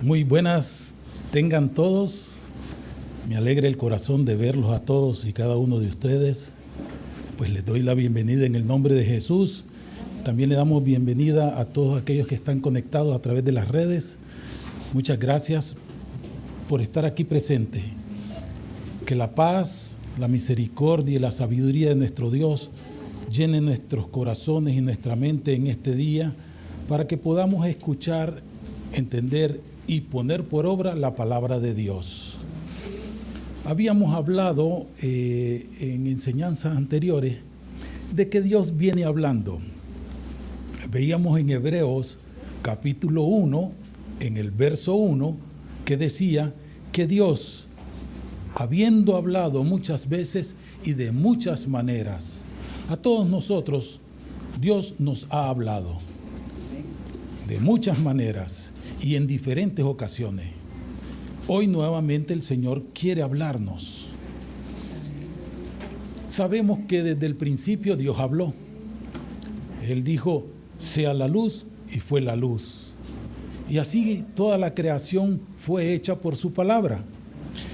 Muy buenas tengan todos. Me alegra el corazón de verlos a todos y cada uno de ustedes. Pues les doy la bienvenida en el nombre de Jesús. También le damos bienvenida a todos aquellos que están conectados a través de las redes. Muchas gracias por estar aquí presente. Que la paz, la misericordia y la sabiduría de nuestro Dios llenen nuestros corazones y nuestra mente en este día para que podamos escuchar, entender y poner por obra la palabra de Dios. Habíamos hablado en enseñanzas anteriores de que Dios viene hablando. Veíamos en Hebreos capítulo 1, en el verso 1, que decía que Dios, habiendo hablado muchas veces y de muchas maneras, a todos nosotros Dios nos ha hablado de muchas maneras y en diferentes ocasiones. Hoy nuevamente el Señor quiere hablarnos. Sabemos que desde el principio Dios habló. Él dijo, sea la luz, y fue la luz. Y así toda la creación fue hecha por su palabra.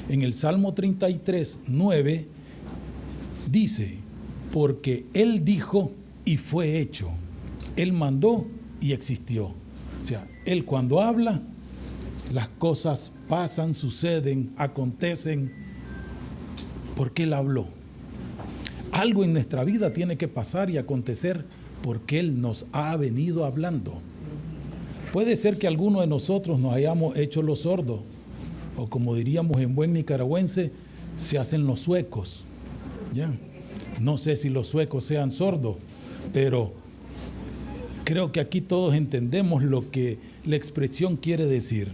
En el Salmo 33, 9, dice, porque Él dijo y fue hecho. Él mandó y existió. O sea, Él cuando habla, las cosas pasan, suceden, acontecen, porque Él habló. Algo en nuestra vida tiene que pasar y acontecer porque Él nos ha venido hablando. Puede ser que alguno de nosotros nos hayamos hecho los sordos, o como diríamos en buen nicaragüense, se hacen los suecos. ¿Ya? No sé si los suecos sean sordos, pero creo que aquí todos entendemos lo que la expresión quiere decir.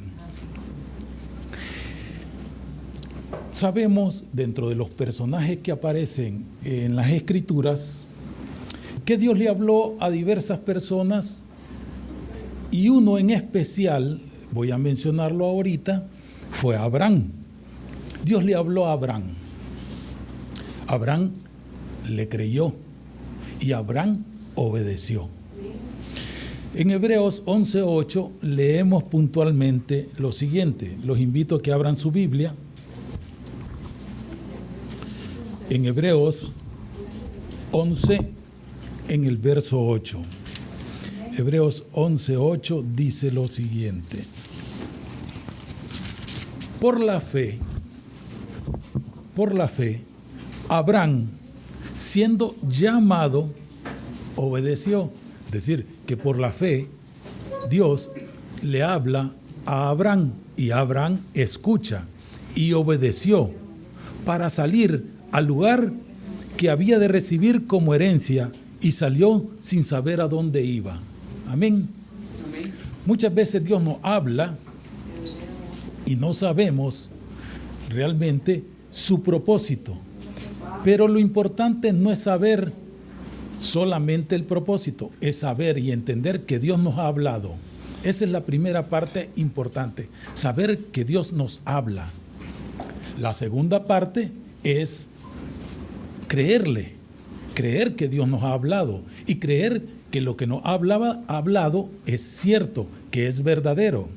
Sabemos, dentro de los personajes que aparecen en las Escrituras, que Dios le habló a diversas personas y uno en especial, voy a mencionarlo ahorita, fue Abraham. Dios le habló a Abraham. Abraham le creyó y Abraham obedeció. En Hebreos 11:8 leemos puntualmente lo siguiente. Los invito a que abran su Biblia. En Hebreos 11, en el verso 8. Hebreos 11:8 dice lo siguiente. Por la fe, Abraham, siendo llamado, obedeció. Es decir, que por la fe, Dios le habla a Abraham y Abraham escucha y obedeció para salir al lugar que había de recibir como herencia y salió sin saber a dónde iba. Amén. Amén. Muchas veces Dios nos habla y no sabemos realmente su propósito. Pero lo importante no es saber solamente el propósito, es saber y entender que Dios nos ha hablado. Esa es la primera parte importante, saber que Dios nos habla. La segunda parte es creerle, creer que Dios nos ha hablado y creer que lo que nos ha hablado es cierto, que es verdadero.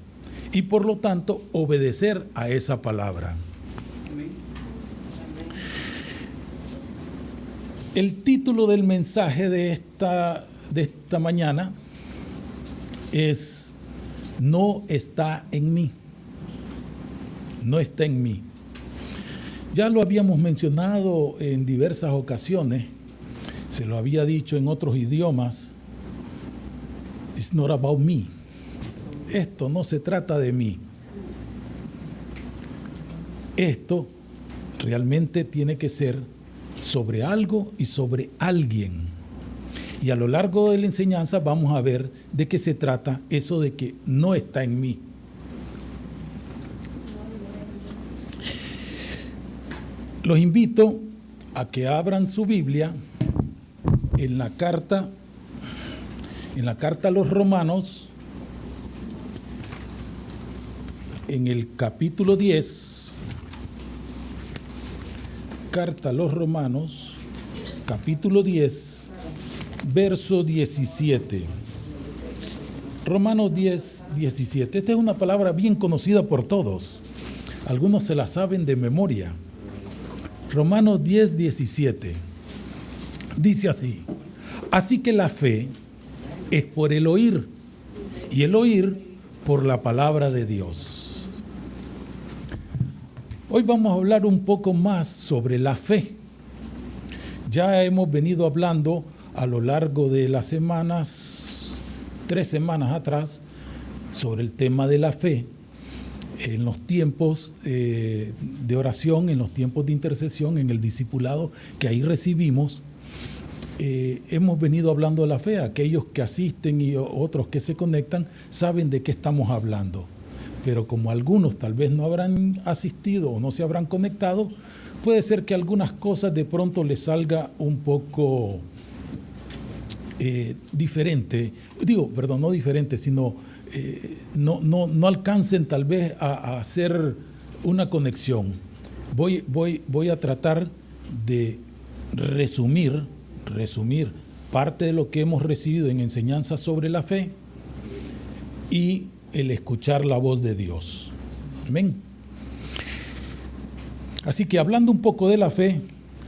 Y por lo tanto, obedecer a esa palabra. El título del mensaje de esta mañana es No está en mí. No está en mí. Ya lo habíamos mencionado en diversas ocasiones, se lo había dicho en otros idiomas. It's not about me. Esto no se trata de mí. Esto realmente tiene que ser sobre algo y sobre alguien. Y a lo largo de la enseñanza vamos a ver de qué se trata eso de que no está en mí. Los invito a que abran su Biblia en la carta a los Romanos, en el capítulo 10. Carta a los Romanos, capítulo 10, verso 17. Romanos 10, 17. Esta es una palabra bien conocida por todos. Algunos se la saben de memoria. Romanos 10, 17. Dice así: así que la fe es por el oír, y el oír por la palabra de Dios. Hoy vamos a hablar un poco más sobre la fe. Ya hemos venido hablando a lo largo de las semanas, 3 semanas atrás, sobre el tema de la fe, en los tiempos de oración, en los tiempos de intercesión, en el discipulado que ahí recibimos. Hemos venido hablando de la fe. Aquellos que asisten y otros que se conectan saben de qué estamos hablando. Pero como algunos tal vez no habrán asistido o no se habrán conectado, puede ser que algunas cosas de pronto les salga un poco diferente. No diferente, sino no alcancen tal vez a hacer una conexión. Voy a tratar de resumir parte de lo que hemos recibido en enseñanza sobre la fe y el escuchar la voz de Dios. Amén. Así que hablando un poco de la fe,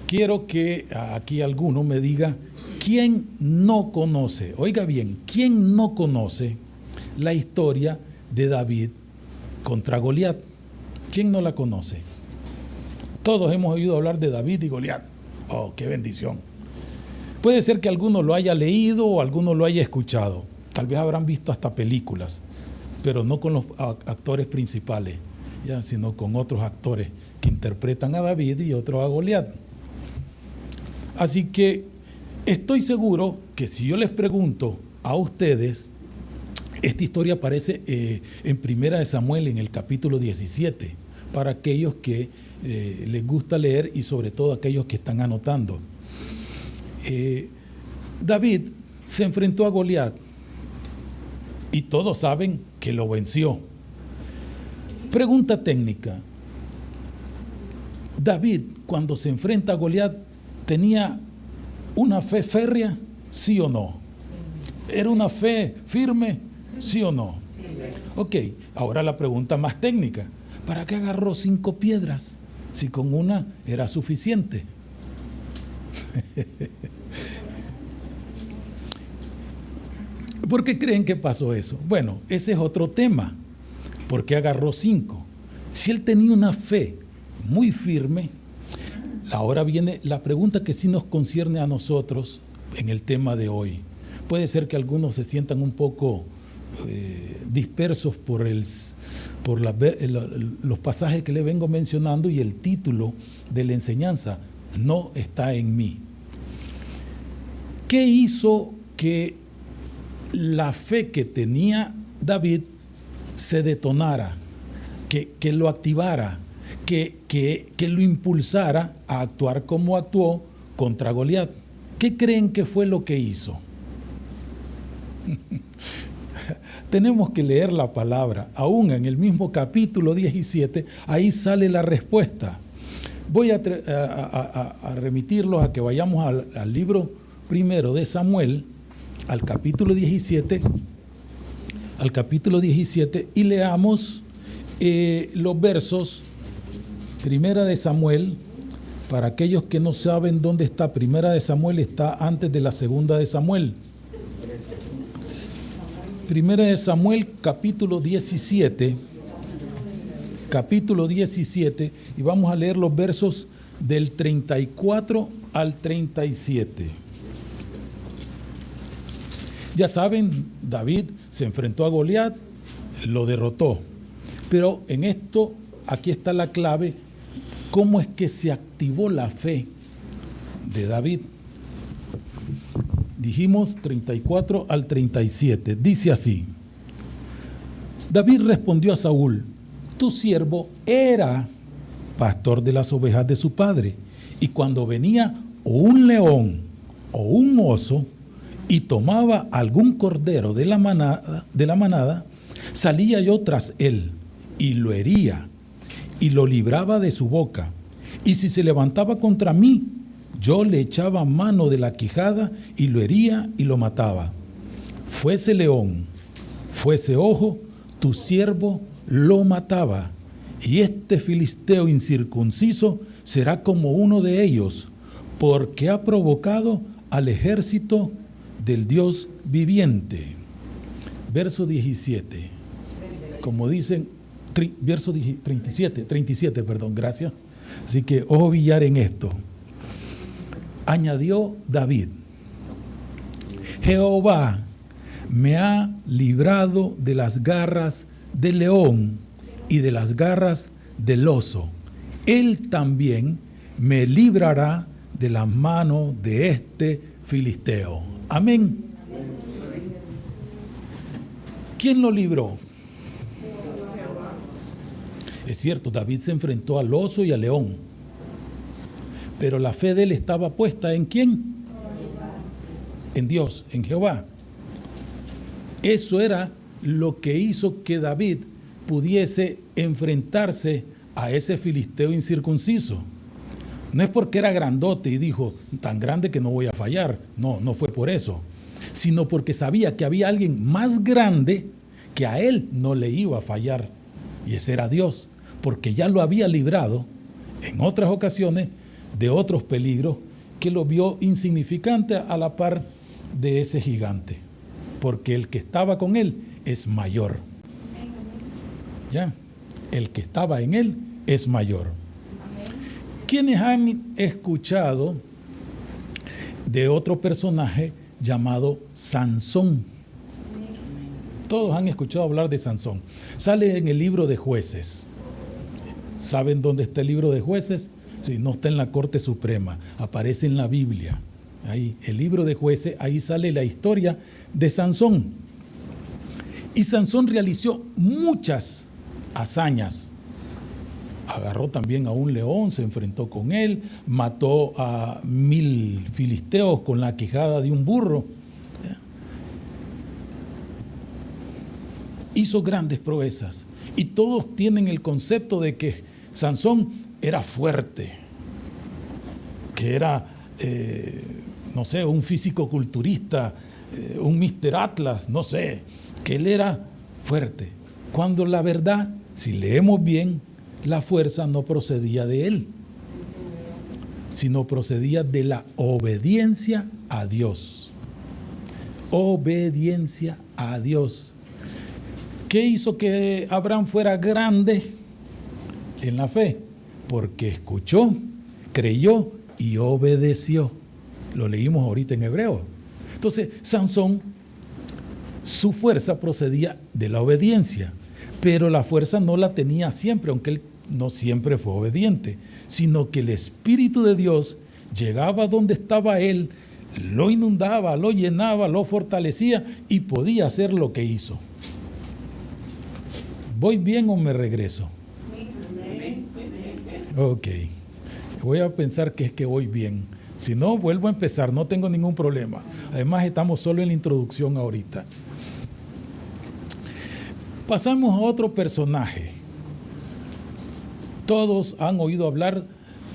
quiero que aquí alguno me diga, ¿quién no conoce? Oiga bien, ¿quién no conoce la historia de David contra Goliat? ¿Quién no la conoce? Todos hemos oído hablar de David y Goliat. ¡Oh, qué bendición! Puede ser que alguno lo haya leído o alguno lo haya escuchado. Tal vez habrán visto hasta películas, pero no con los actores principales, sino con otros actores que interpretan a David y otros a Goliat. Así que estoy seguro que si yo les pregunto a ustedes, esta historia aparece en Primera de Samuel, en el capítulo 17, para aquellos que les gusta leer y sobre todo aquellos que están anotando. David se enfrentó a Goliat y todos saben que lo venció. Pregunta técnica: David, cuando se enfrenta a Goliat, ¿tenía una fe férrea? ¿Sí o no? ¿Era una fe firme? ¿Sí o no? Ok, ahora la pregunta más técnica: ¿para qué agarró 5 piedras si con una era suficiente? ¿Por qué creen que pasó eso? Bueno, ese es otro tema. ¿Por qué agarró 5? Si él tenía una fe muy firme, ahora viene la pregunta que sí nos concierne a nosotros en el tema de hoy. Puede ser que algunos se sientan un poco dispersos por los pasajes que le vengo mencionando y el título de la enseñanza: no está en mí. ¿Qué hizo que la fe que tenía David se detonara, que lo activara, que lo impulsara a actuar como actuó contra Goliat? ¿Qué creen que fue lo que hizo? Tenemos que leer la palabra. Aún en el mismo capítulo 17, ahí sale la respuesta. Voy a remitirlos a que vayamos al libro primero de Samuel, al capítulo 17, y leamos los versos. Primera de Samuel, para aquellos que no saben dónde está, Primera de Samuel está antes de la Segunda de Samuel. Primera de Samuel, capítulo 17, y vamos a leer los versos del 34 al 37. Ya saben, David se enfrentó a Goliat, lo derrotó. Pero en esto, aquí está la clave: ¿cómo es que se activó la fe de David? Dijimos 34 al 37. Dice así: David respondió a Saúl: tu siervo era pastor de las ovejas de su padre, y cuando venía o un león o un oso y tomaba algún cordero de la manada, salía yo tras él y lo hería y lo libraba de su boca. Y si se levantaba contra mí, yo le echaba mano de la quijada y lo hería y lo mataba. Fuese león fuese ojo, tu siervo lo mataba, y este filisteo incircunciso será como uno de ellos, porque ha provocado al ejército del Dios viviente. Verso 17, como dicen, verso 37, gracias. Así que ojo billar en esto. Añadió David: Jehová me ha librado de las garras del león y de las garras del oso. Él también me librará de la mano de este filisteo. Amén. ¿Quién lo libró? Es cierto, David se enfrentó al oso y al león, pero la fe de él estaba puesta ¿en quién? En Dios, en Jehová. Eso era lo que hizo que David pudiese enfrentarse a ese filisteo incircunciso. No es porque era grandote y dijo, tan grande que no voy a fallar. No, no fue por eso. Sino porque sabía que había alguien más grande que a él no le iba a fallar. Y ese era Dios, porque ya lo había librado en otras ocasiones de otros peligros que lo vio insignificante a la par de ese gigante. Porque el que estaba con él es mayor. ¿Ya? El que estaba en él es mayor. ¿Quiénes han escuchado de otro personaje llamado Sansón? Todos han escuchado hablar de Sansón. Sale en el libro de Jueces. ¿Saben dónde está el libro de Jueces? Sí, no está en la Corte Suprema, aparece en la Biblia. Ahí, el libro de Jueces, ahí sale la historia de Sansón. Y Sansón realizó muchas hazañas. Agarró también a un león, se enfrentó con él, mató a 1000 filisteos con la quijada de un burro. Hizo grandes proezas. Y todos tienen el concepto de que Sansón era fuerte, que era, no sé, un físico-culturista, un Mr. Atlas, no sé, que él era fuerte. Cuando la verdad, si leemos bien, la fuerza no procedía de él, sino procedía de la obediencia a Dios. Obediencia a Dios. ¿Qué hizo que Abraham fuera grande en la fe? Porque escuchó, creyó y obedeció. Lo leímos ahorita en Hebreo. Entonces, Sansón, su fuerza procedía de la obediencia, pero la fuerza no la tenía siempre, aunque él no siempre fue obediente, sino que el Espíritu de Dios llegaba donde estaba él, lo inundaba, lo llenaba, lo fortalecía y podía hacer lo que hizo. ¿Voy bien o me regreso? Ok. Voy a pensar que es que voy bien. Si no, vuelvo a empezar, no tengo ningún problema. Además, estamos solo en la introducción ahorita. Pasamos a otro personaje. Todos han oído hablar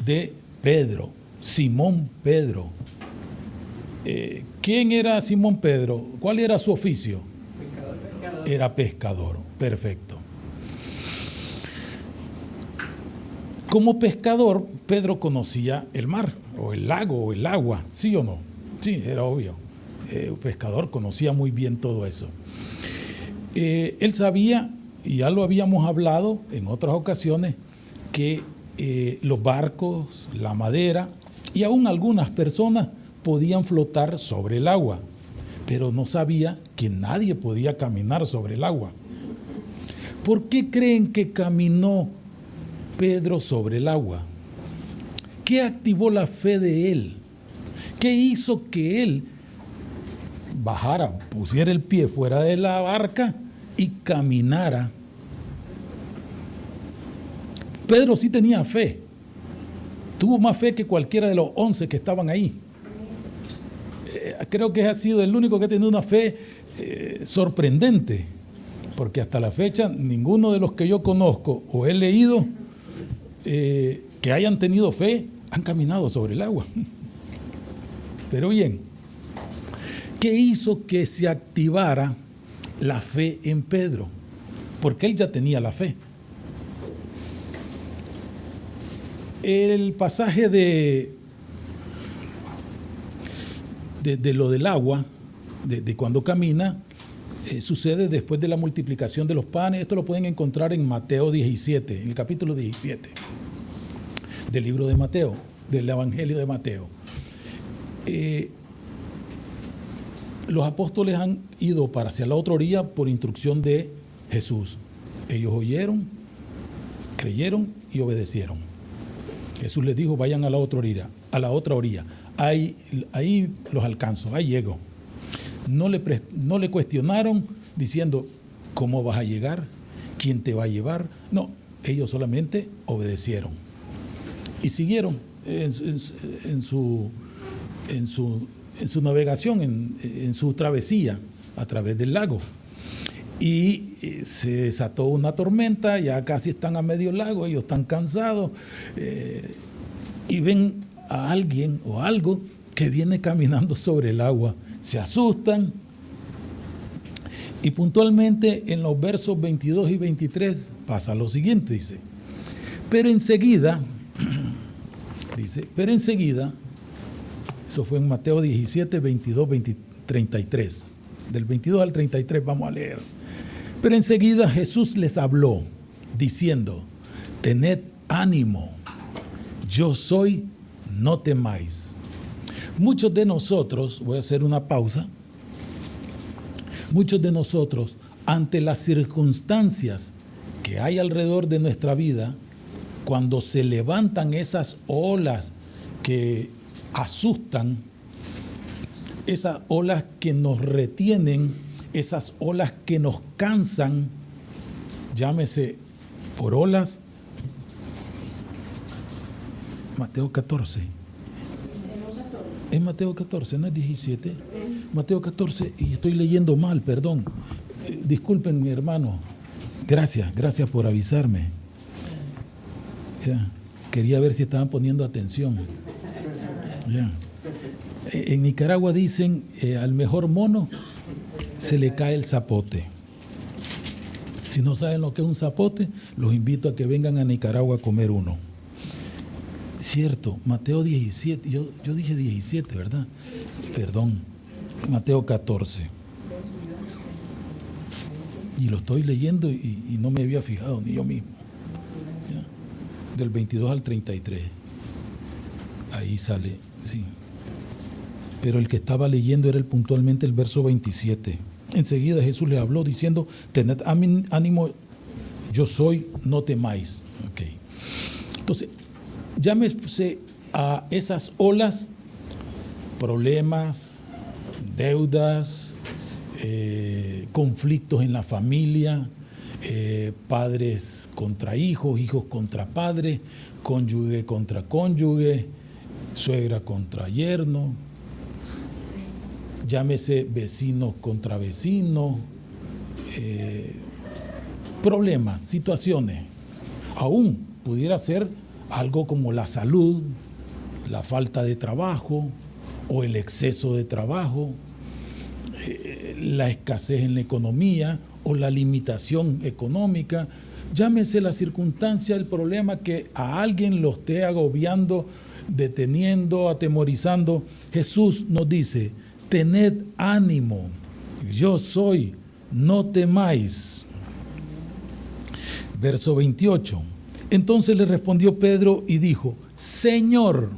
de Pedro, Simón Pedro. ¿Quién era Simón Pedro? ¿Cuál era su oficio? Pescador. Era pescador, perfecto. Como pescador, Pedro conocía el mar, o el lago, o el agua, ¿sí o no? Sí, era obvio. Un pescador conocía muy bien todo eso. Él sabía, y ya lo habíamos hablado en otras ocasiones, que los barcos, la madera y aún algunas personas podían flotar sobre el agua, pero no sabía que nadie podía caminar sobre el agua. ¿Por qué creen que caminó Pedro sobre el agua? ¿Qué activó la fe de él? ¿Qué hizo que él bajara, pusiera el pie fuera de la barca y caminara? Pedro sí tenía fe. Tuvo más fe que cualquiera de los 11 que estaban ahí. Creo que ha sido el único que ha tenido una fe sorprendente, porque hasta la fecha ninguno de los que yo conozco o he leído que hayan tenido fe han caminado sobre el agua. Pero bien, ¿qué hizo que se activara la fe en Pedro, porque él ya tenía la fe. El pasaje de lo del agua, de cuando camina, sucede después de la multiplicación de los panes. Esto lo pueden encontrar en Mateo 17, en el capítulo 17 del libro de Mateo, del Evangelio de Mateo. Los apóstoles han ido para hacia la otra orilla por instrucción de Jesús. Ellos oyeron, creyeron y obedecieron. Jesús les dijo, vayan a la otra orilla, Ahí los alcanzo, ahí llego. No le cuestionaron diciendo, ¿cómo vas a llegar? ¿Quién te va a llevar? No, ellos solamente obedecieron y siguieron en su navegación, en su travesía a través del lago. Y se desató una tormenta, ya casi están a medio lago, ellos están cansados, y ven a alguien o algo que viene caminando sobre el agua. Se asustan, y puntualmente en los versos 22 y 23 pasa lo siguiente, dice, pero enseguida, eso fue en Mateo 17, 22, 33, del 22 al 33 vamos a leer. Pero enseguida Jesús les habló, diciendo, tened ánimo, yo soy, no temáis. Muchos de nosotros, voy a hacer una pausa, muchos de nosotros, ante las circunstancias que hay alrededor de nuestra vida, cuando se levantan esas olas que asustan, esas olas que nos retienen, esas olas que nos cansan, llámese por olas. Mateo 14. Es Mateo 14, no es 17. Mateo 14, y estoy leyendo mal, perdón. Disculpen, mi hermano. Gracias por avisarme. Ya, quería ver si estaban poniendo atención. Ya. En Nicaragua dicen, al mejor mono se le cae el zapote. Si no saben lo que es un zapote, los invito a que vengan a Nicaragua a comer uno. Cierto, Mateo 17, yo dije 17, ¿verdad? Perdón, Mateo 14. Y lo estoy leyendo y no me había fijado, ni yo mismo. ¿Ya? Del 22 al 33. Ahí sale, sí. Pero el que estaba leyendo era puntualmente el verso 27. Enseguida Jesús le habló diciendo, tened ánimo, yo soy, no temáis. Okay. Entonces, llámese a esas olas, problemas, deudas, conflictos en la familia, padres contra hijos, hijos contra padres, cónyuge contra cónyuge, suegra contra yerno, llámese vecinos contra vecinos, problemas, situaciones. Aún pudiera ser algo como la salud, la falta de trabajo o el exceso de trabajo, la escasez en la economía o la limitación económica. Llámese la circunstancia, el problema que a alguien lo esté agobiando, deteniendo, atemorizando. Jesús nos dice, tened ánimo, yo soy, no temáis. Verso 28. Entonces le respondió Pedro y dijo, Señor,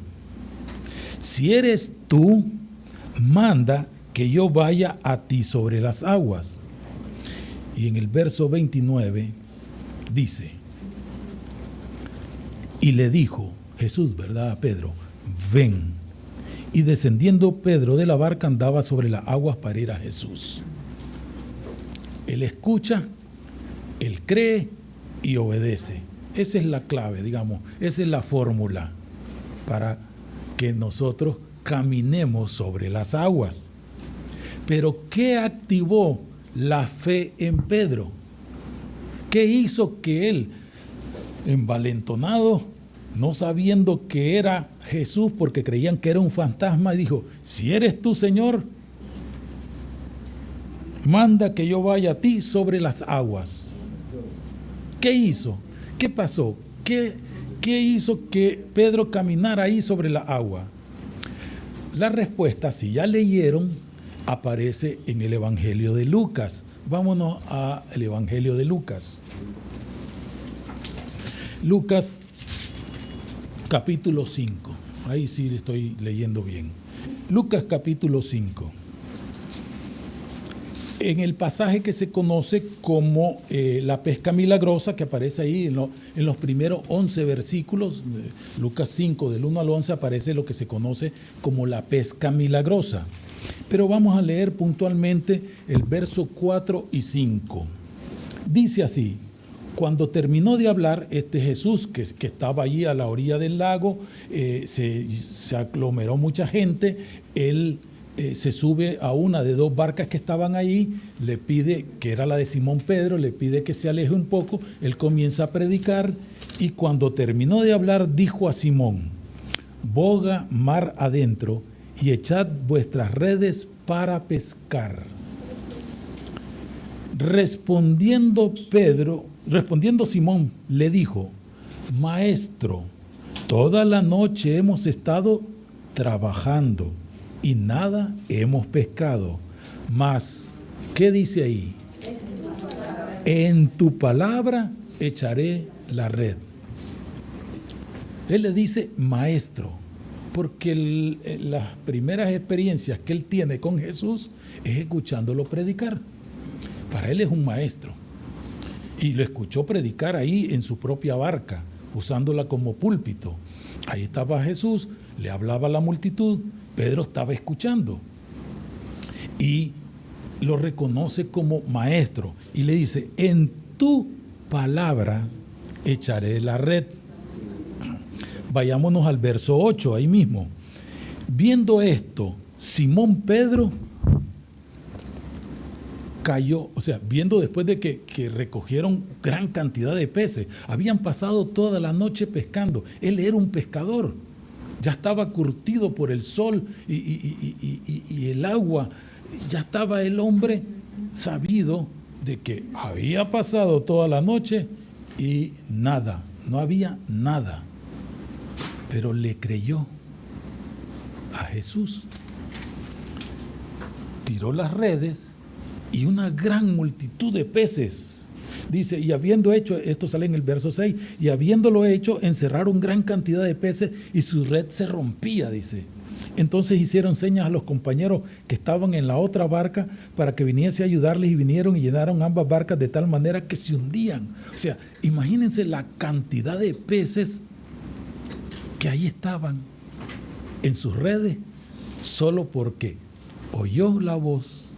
si eres tú, manda que yo vaya a ti sobre las aguas. Y en el verso 29 dice, y le dijo Jesús, ¿verdad?, a Pedro, ven. Y descendiendo Pedro de la barca andaba sobre las aguas para ir a Jesús. Él escucha, él cree y obedece. Esa es la clave, digamos, esa es la fórmula para que nosotros caminemos sobre las aguas. Pero ¿qué activó la fe en Pedro? ¿Qué hizo que él, envalentonado, no sabiendo que era Jesús porque creían que era un fantasma, y dijo, si eres tú, Señor, manda que yo vaya a ti sobre las aguas. ¿Qué hizo? ¿Qué pasó? ¿Qué hizo que Pedro caminara ahí sobre la agua? La respuesta, si ya leyeron, aparece en el Evangelio de Lucas. Vámonos al Evangelio de Lucas. Lucas capítulo 5. Ahí sí estoy leyendo bien. Lucas capítulo 5. En el pasaje que se conoce como la pesca milagrosa, que aparece ahí en los primeros 11 versículos, Lucas 5, del 1 al 11, aparece lo que se conoce como la pesca milagrosa. Pero vamos a leer puntualmente el verso 4 y 5. Dice así: cuando terminó de hablar, Jesús, que estaba allí a la orilla del lago, se aglomeró mucha gente, él se sube a una de dos barcas que estaban ahí, le pide, que era la de Simón Pedro, le pide que se aleje un poco, él comienza a predicar y cuando terminó de hablar dijo a Simón: boga mar adentro y echad vuestras redes para pescar. Respondiendo Simón le dijo: Maestro, toda la noche hemos estado trabajando y nada hemos pescado. Mas, ¿qué dice ahí? En tu palabra echaré la red. Él le dice maestro, porque las primeras experiencias que él tiene con Jesús es escuchándolo predicar. Para él es un maestro. Y lo escuchó predicar ahí en su propia barca, usándola como púlpito. Ahí estaba Jesús, le hablaba a la multitud, Pedro estaba escuchando. Y lo reconoce como maestro. Y le dice: en tu palabra echaré la red. Vayámonos al verso 8, ahí mismo. Viendo esto, Simón Pedro cayó, o sea, viendo después de que recogieron gran cantidad de peces, habían pasado toda la noche pescando, él era un pescador, ya estaba curtido por el sol y el agua, ya estaba el hombre sabido de que había pasado toda la noche y nada, no había nada, pero le creyó a Jesús, tiró las redes y una gran multitud de peces. Dice, y habiendo hecho, esto sale en el verso 6, y habiéndolo hecho, encerraron gran cantidad de peces y su red se rompía, dice. Entonces hicieron señas a los compañeros que estaban en la otra barca para que viniese a ayudarles y vinieron y llenaron ambas barcas de tal manera que se hundían. O sea, imagínense la cantidad de peces que ahí estaban en sus redes solo porque oyó la voz,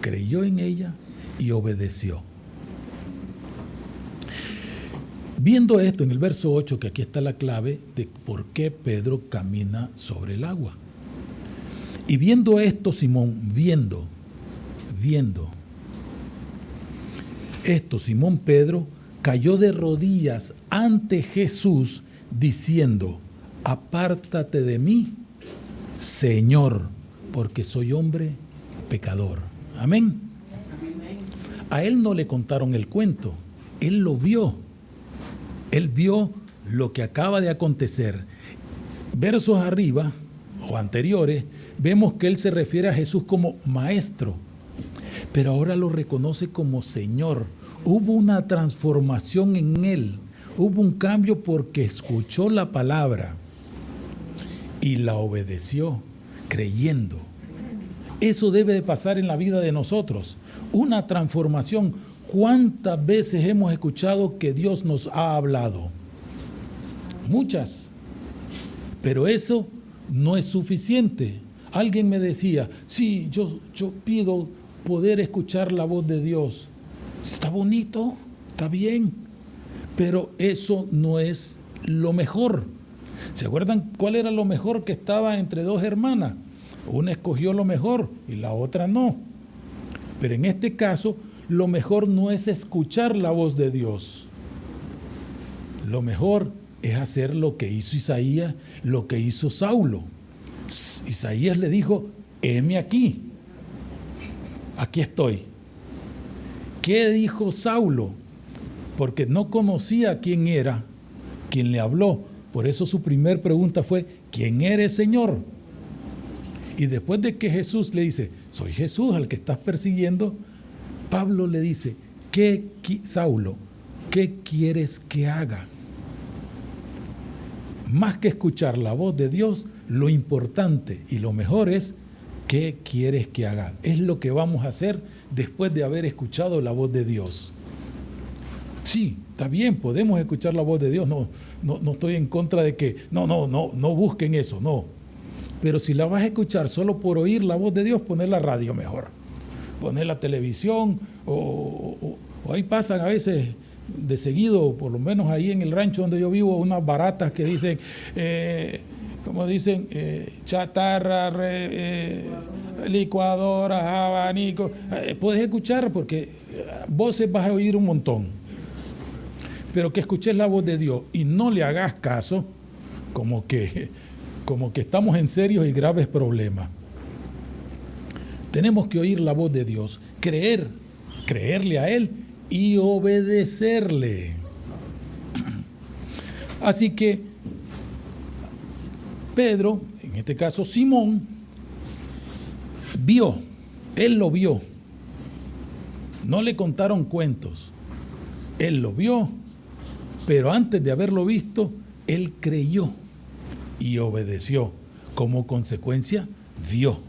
creyó en ella y obedeció. Viendo esto en el verso 8, que aquí está la clave de por qué Pedro camina sobre el agua. Y viendo esto, Simón, viendo esto, Simón Pedro cayó de rodillas ante Jesús diciendo: apártate de mí, Señor, porque soy hombre pecador. Amén. A él no le contaron el cuento, él lo vio. Él vio lo que acaba de acontecer. Versos arriba o anteriores, vemos que él se refiere a Jesús como maestro, pero ahora lo reconoce como Señor. Hubo una transformación en él, hubo un cambio porque escuchó la palabra y la obedeció, creyendo. Eso debe de pasar en la vida de nosotros, una transformación. ¿Cuántas veces hemos escuchado que Dios nos ha hablado? Muchas. Pero eso no es suficiente. Alguien me decía, sí, yo pido poder escuchar la voz de Dios. Está bonito, está bien, pero eso no es lo mejor. ¿Se acuerdan cuál era lo mejor que estaba entre dos hermanas? Una escogió lo mejor y la otra no. Pero en este caso, lo mejor no es escuchar la voz de Dios. Lo mejor es hacer lo que hizo Isaías, lo que hizo Saulo. Isaías le dijo, heme aquí. aquí estoy. ¿Qué dijo Saulo? Porque no conocía quién era quien le habló. Por eso su primer pregunta fue, ¿quién eres, Señor? Y después de que Jesús le dice, soy Jesús al que estás persiguiendo, Pablo le dice, Saulo, ¿qué quieres que haga? Más que escuchar la voz de Dios, lo importante y lo mejor es, ¿qué quieres que haga? Es lo que vamos a hacer después de haber escuchado la voz de Dios. Sí, está bien, podemos escuchar la voz de Dios, no estoy en contra de que, no busquen eso, no. Pero si la vas a escuchar solo por oír la voz de Dios, poner la radio mejor, poner la televisión, o ahí pasan a veces de seguido, por lo menos ahí en el rancho donde yo vivo, unas baratas que dicen, como dicen, chatarra, licuadoras, abanicos. Puedes escuchar porque voces vas a oír un montón. Pero que escuches la voz de Dios y no le hagas caso, como que estamos en serios y graves problemas. Tenemos que oír la voz de Dios, creerle a Él y obedecerle. Así que Pedro, en este caso Simón, él lo vio. No le contaron cuentos. Él lo vio, pero antes de haberlo visto, él creyó y obedeció. Como consecuencia, vio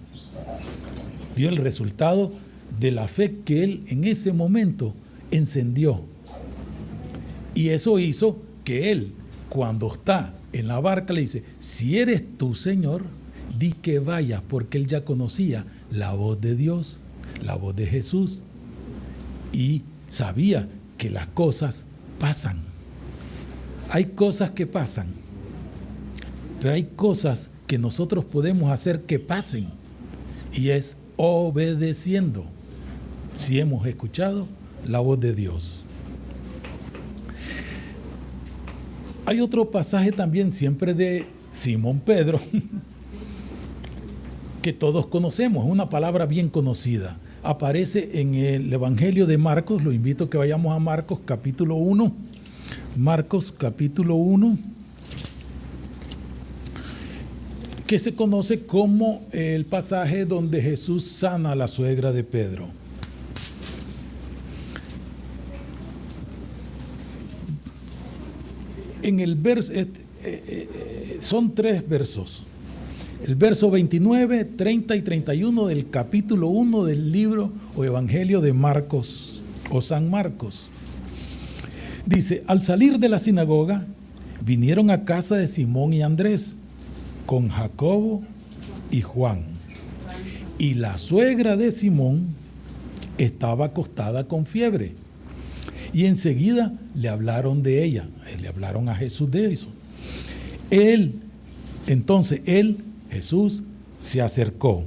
el resultado de la fe que él en ese momento encendió. Y eso hizo que él, cuando está en la barca, le dice, si eres tú, Señor, di que vaya, porque él ya conocía la voz de Dios, la voz de Jesús, y sabía que las cosas pasan. Hay cosas que pasan, pero hay cosas que nosotros podemos hacer que pasen, y es obedeciendo, si hemos escuchado la voz de Dios. Hay otro pasaje también, siempre de Simón Pedro, que todos conocemos, una palabra bien conocida. Aparece en el Evangelio de Marcos, lo invito a que vayamos a Marcos capítulo 1. Marcos capítulo 1, que se conoce como el pasaje donde Jesús sana a la suegra de Pedro. En el verso, son 3 versos. El verso 29, 30 y 31 del capítulo 1 del libro o Evangelio de Marcos o San Marcos. Dice, al salir de la sinagoga, vinieron a casa de Simón y Andrés, con Jacobo y Juan. Y la suegra de Simón estaba acostada con fiebre. Y enseguida le hablaron de ella, le hablaron a Jesús de eso. Entonces Jesús, se acercó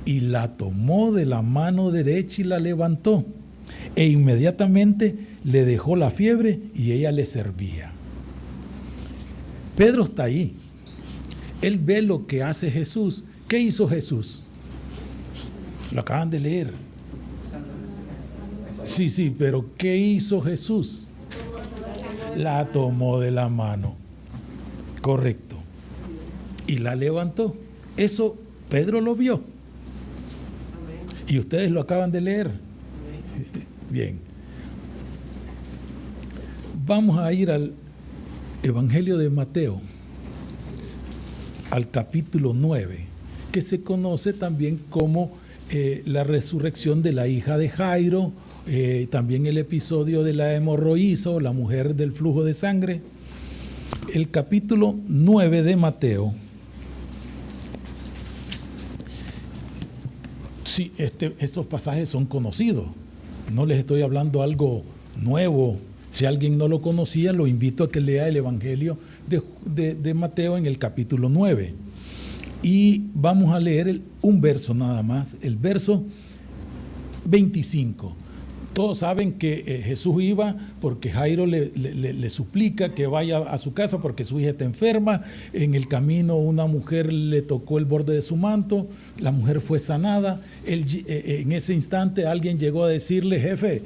y la tomó de la mano derecha y la levantó. E inmediatamente le dejó la fiebre y ella le servía. Pedro está ahí. Él ve lo que hace Jesús. ¿Qué hizo Jesús? Lo acaban de leer. Sí, pero ¿qué hizo Jesús? La tomó de la mano. Correcto. Y la levantó. Eso Pedro lo vio. Y ustedes lo acaban de leer. Bien. Vamos a ir al Evangelio de Mateo, al capítulo 9, que se conoce también como la resurrección de la hija de Jairo, también el episodio de la hemorroísa o la mujer del flujo de sangre. El capítulo 9 de Mateo. Sí, estos pasajes son conocidos. No les estoy hablando algo nuevo. Si alguien no lo conocía, lo invito a que lea el Evangelio de Mateo en el capítulo 9. Y vamos a leer un verso nada más, el verso 25. Todos saben que Jesús iba porque Jairo le suplica que vaya a su casa porque su hija está enferma. En el camino una mujer le tocó el borde de su manto, la mujer fue sanada. En ese instante alguien llegó a decirle: jefe,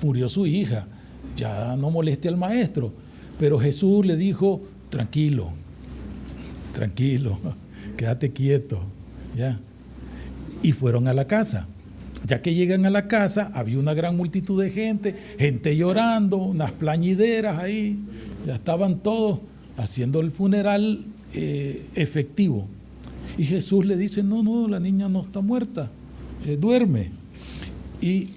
murió su hija, ya no moleste al maestro. Pero Jesús le dijo: tranquilo, quédate quieto, ¿ya? Y fueron a la casa. Ya que llegan a la casa, había una gran multitud de gente llorando, unas plañideras ahí. Ya estaban todos haciendo el funeral efectivo. Y Jesús le dice: no, la niña no está muerta, duerme. Y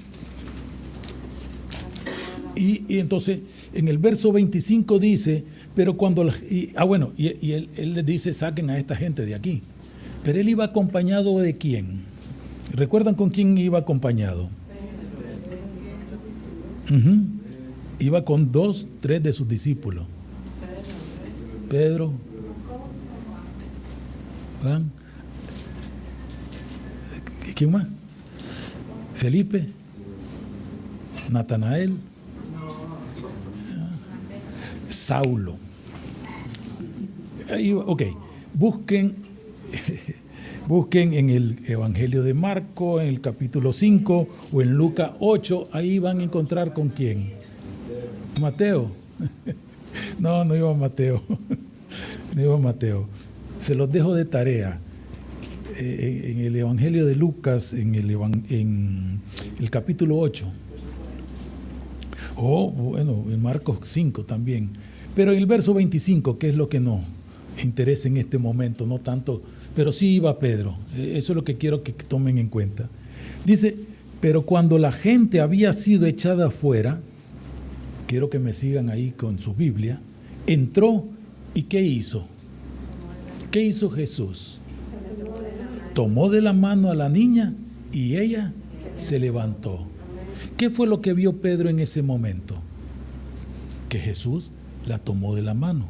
entonces en el verso 25 dice: pero cuando... él les dice: saquen a esta gente de aquí. Pero él iba acompañado ¿de quién? ¿Recuerdan con quién iba acompañado? Iba con 2, 3 de sus discípulos. Pedro, Juan, ¿y quién más? Felipe, Natanael, Saulo. Ahí, ok, busquen en el Evangelio de Marco, en el capítulo 5 o en Lucas 8, ahí van a encontrar con quién. Mateo. No iba Mateo. No iba Mateo. Se los dejo de tarea. En el Evangelio de Lucas, en el capítulo 8. En Marcos 5 también. Pero en el verso 25, que es lo que nos interesa en este momento, no tanto... Pero sí iba Pedro, eso es lo que quiero que tomen en cuenta. Dice: pero cuando la gente había sido echada afuera, quiero que me sigan ahí con su Biblia, entró y ¿qué hizo? ¿Qué hizo Jesús? Tomó de la mano a la niña y ella se levantó. ¿Qué fue lo que vio Pedro en ese momento? Que Jesús la tomó de la mano.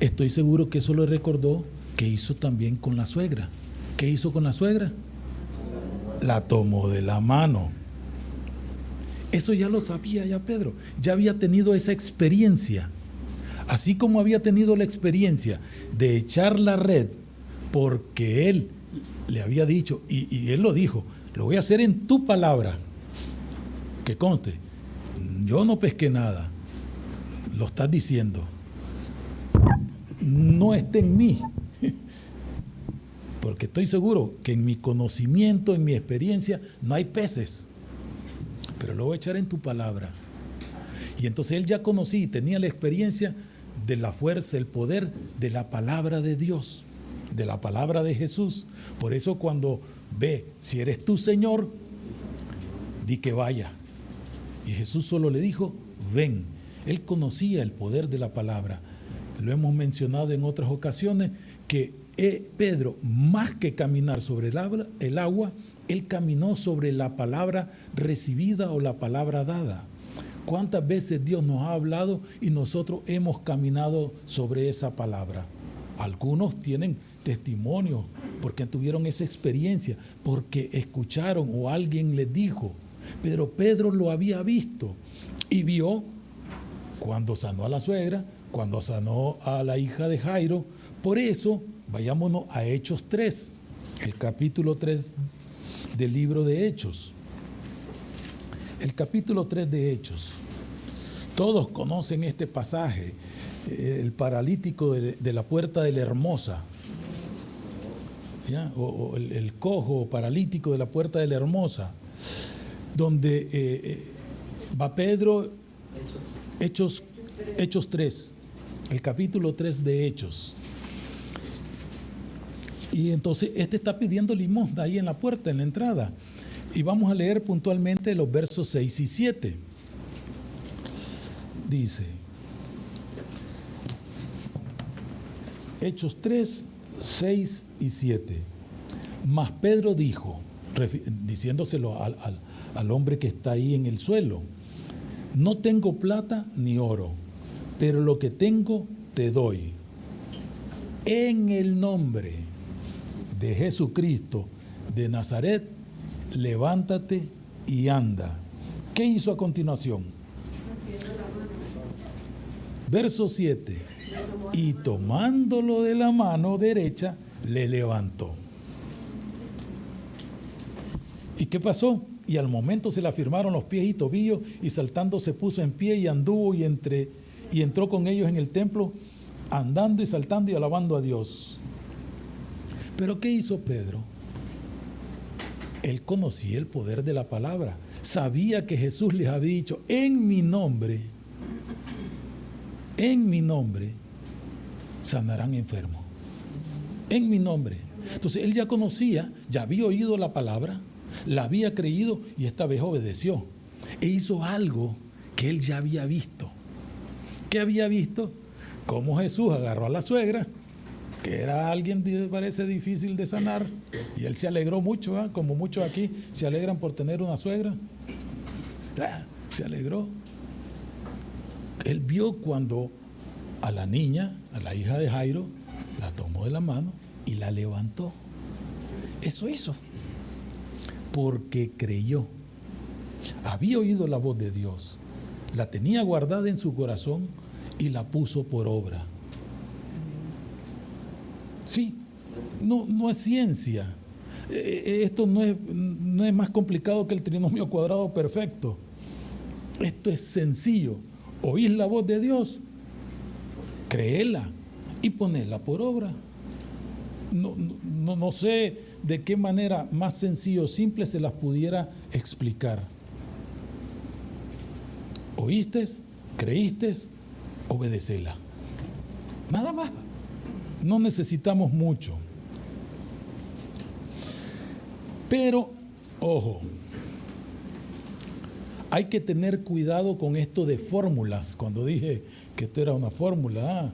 Estoy seguro que eso lo recordó que hizo también con la suegra. ¿Qué hizo con la suegra? La tomó de la mano. Eso ya lo sabía ya Pedro. Ya había tenido esa experiencia. Así como había tenido la experiencia de echar la red porque él le había dicho, y él lo dijo: lo voy a hacer en tu palabra. Que conste, yo no pesqué nada. Lo estás diciendo. No está en mí. Porque estoy seguro que en mi conocimiento, en mi experiencia, no hay peces. Pero lo voy a echar en tu palabra. Y entonces él ya conocía y tenía la experiencia de la fuerza, el poder de la palabra de Dios, de la palabra de Jesús. Por eso cuando ve: si eres tú, Señor, di que vaya. Y Jesús solo le dijo: ven. Él conocía el poder de la palabra. Lo hemos mencionado en otras ocasiones que Pedro, más que caminar sobre el agua, él caminó sobre la palabra recibida o la palabra dada. ¿Cuántas veces Dios nos ha hablado y nosotros hemos caminado sobre esa palabra? Algunos tienen testimonio porque tuvieron esa experiencia, porque escucharon o alguien les dijo. Pero Pedro lo había visto y vio cuando sanó a la suegra, cuando sanó a la hija de Jairo. Por eso, vayámonos a Hechos 3, el capítulo 3 del libro de Hechos. El capítulo 3 de Hechos. Todos conocen este pasaje, el paralítico de la puerta de la Hermosa, ¿ya? O el cojo paralítico de la puerta de la Hermosa, donde va Pedro. Hechos 3, el capítulo 3 de Hechos. Y entonces este está pidiendo limosna ahí en la puerta, en la entrada. Y vamos a leer puntualmente los versos 6 y 7. Dice, Hechos 3, 6 y 7. Mas Pedro dijo, diciéndoselo al hombre que está ahí en el suelo: no tengo plata ni oro, pero lo que tengo te doy. En el nombre de Jesucristo de Nazaret, levántate y anda. ¿Qué hizo a continuación? Verso 7. Y tomándolo de la mano derecha, le levantó. ¿Y qué pasó? Y al momento se le afirmaron los pies y tobillos, y saltando se puso en pie y anduvo y entró con ellos en el templo, andando y saltando y alabando a Dios. ¿Pero qué hizo Pedro? Él conocía el poder de la palabra. Sabía que Jesús les había dicho, en mi nombre, sanarán enfermos. En mi nombre. Entonces él ya conocía, ya había oído la palabra, la había creído y esta vez obedeció. E hizo algo que él ya había visto. ¿Qué había visto? Cómo Jesús agarró a la suegra, que era alguien, parece, difícil de sanar, y él se alegró mucho, ¿eh? Como muchos aquí se alegran por tener una suegra. Se alegró. Él vio cuando a la niña, a la hija de Jairo, la tomó de la mano y la levantó. Eso hizo. Porque creyó. Había oído la voz de Dios, la tenía guardada en su corazón y la puso por obra. Sí, no es ciencia. Esto no es más complicado que el trinomio cuadrado perfecto. Esto es sencillo. Oís la voz de Dios, créela y ponela por obra. No sé de qué manera más sencillo o simple se las pudiera explicar. Oíste, creíste, obedecela. Nada más. No necesitamos mucho. Pero, ojo, hay que tener cuidado con esto de fórmulas. Cuando dije que esto era una fórmula,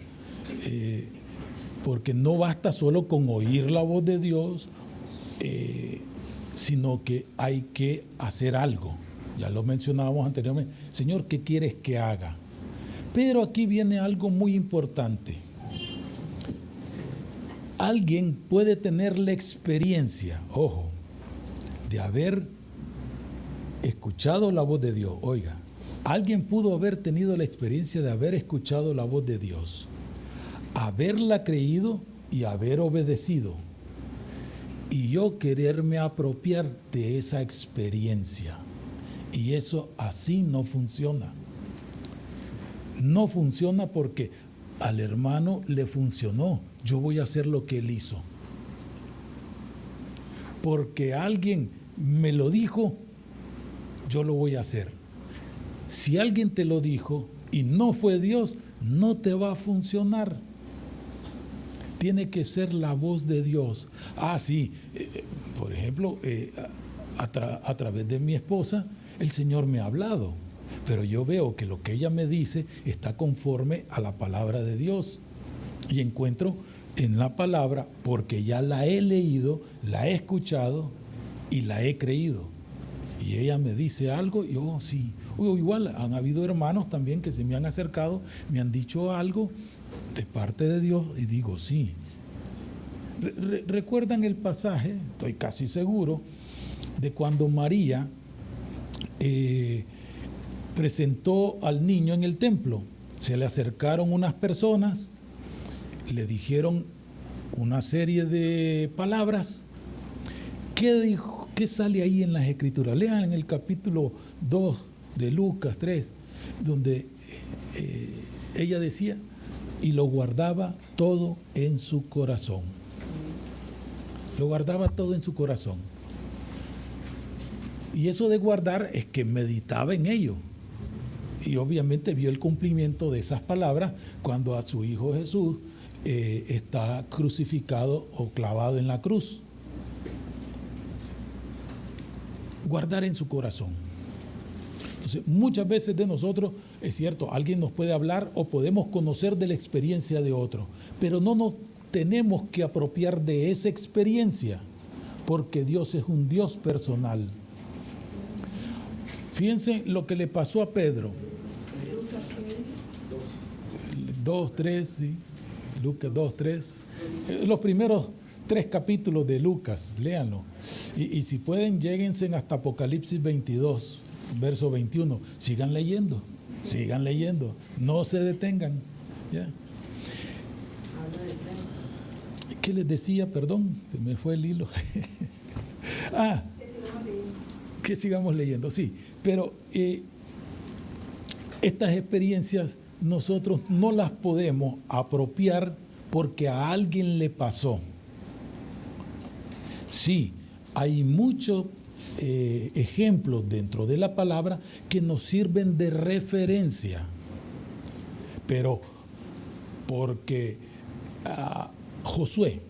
porque no basta solo con oír la voz de Dios, sino que hay que hacer algo. Ya lo mencionábamos anteriormente. Señor, ¿qué quieres que haga? Pero aquí viene algo muy importante. Alguien puede tener la experiencia, ojo, de haber escuchado la voz de Dios. Oiga, alguien pudo haber tenido la experiencia de haber escuchado la voz de Dios, haberla creído y haber obedecido. Y yo quererme apropiar de esa experiencia. Y eso así no funciona. No funciona porque al hermano le funcionó. Yo voy a hacer lo que él hizo. Porque alguien me lo dijo, yo lo voy a hacer. Si alguien te lo dijo y no fue Dios, no te va a funcionar. Tiene que ser la voz de Dios. Sí, por ejemplo, a través de mi esposa, el Señor me ha hablado, pero yo veo que lo que ella me dice está conforme a la palabra de Dios. Y encuentro en la palabra, porque ya la he leído, la he escuchado y la he creído. Y ella me dice algo y yo sí. Igual han habido hermanos también que se me han acercado, me han dicho algo de parte de Dios y digo sí. ¿Recuerdan el pasaje? Estoy casi seguro de cuando María presentó al niño en el templo. Se le acercaron unas personas, le dijeron una serie de palabras. ¿Qué dijo? ¿Qué sale ahí en las Escrituras? Lean en el capítulo 2 de Lucas 3, donde ella decía, y lo guardaba todo en su corazón. Lo guardaba todo en su corazón. Y eso de guardar es que meditaba en ello. Y obviamente vio el cumplimiento de esas palabras cuando a su hijo Jesús está crucificado o clavado en la cruz. Guardar en su corazón. Entonces, muchas veces de nosotros, es cierto, alguien nos puede hablar o podemos conocer de la experiencia de otro, pero no nos tenemos que apropiar de esa experiencia, porque Dios es un Dios personal. Fíjense lo que le pasó a Pedro. 2, 3, sí. Lucas 2, 3. Los primeros 3 capítulos de Lucas, léanlo. Y si pueden, lléguense hasta Apocalipsis 22, verso 21. Sigan leyendo, no se detengan. ¿Ya? ¿Qué les decía? Perdón, se me fue el hilo. Que sigamos leyendo, sí. Pero estas experiencias nosotros no las podemos apropiar porque a alguien le pasó. Sí, hay muchos ejemplos dentro de la palabra que nos sirven de referencia, pero porque a Josué,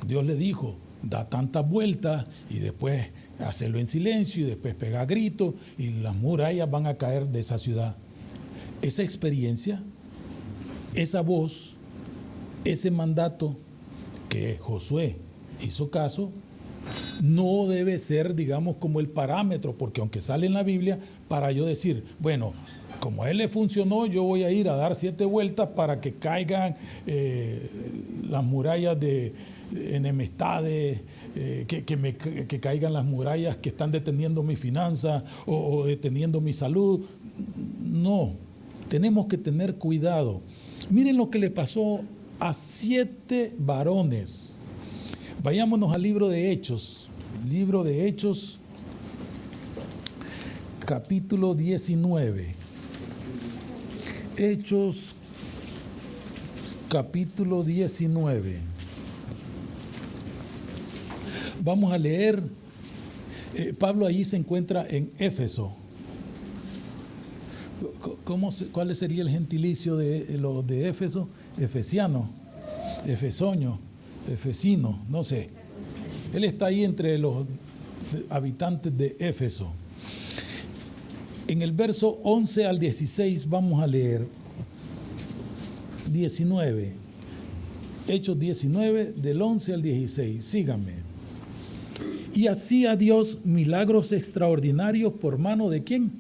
Dios le dijo, da tantas vueltas y después hacerlo en silencio y después pega gritos y las murallas van a caer de esa ciudad. Esa experiencia, esa voz, ese mandato que Josué hizo caso, no debe ser, digamos, como el parámetro, porque aunque sale en la Biblia, para yo decir, bueno, como a él le funcionó, yo voy a ir a dar 7 vueltas para que caigan las murallas de enemistades, que caigan las murallas que están deteniendo mi finanza o deteniendo mi salud. No, tenemos que tener cuidado. Miren lo que le pasó a 7 varones. Vayámonos al libro de Hechos, capítulo 19. Hechos, capítulo 19. Vamos a leer, Pablo allí se encuentra en Éfeso. ¿Cuál sería el gentilicio de los de Éfeso? Efesiano, efesoño, efesino, no sé. Él está ahí entre los habitantes de Éfeso. En el verso 11 al 16 vamos a leer 19. Hechos 19, del 11 al 16. Síganme. Y hacía Dios milagros extraordinarios por mano de ¿quién?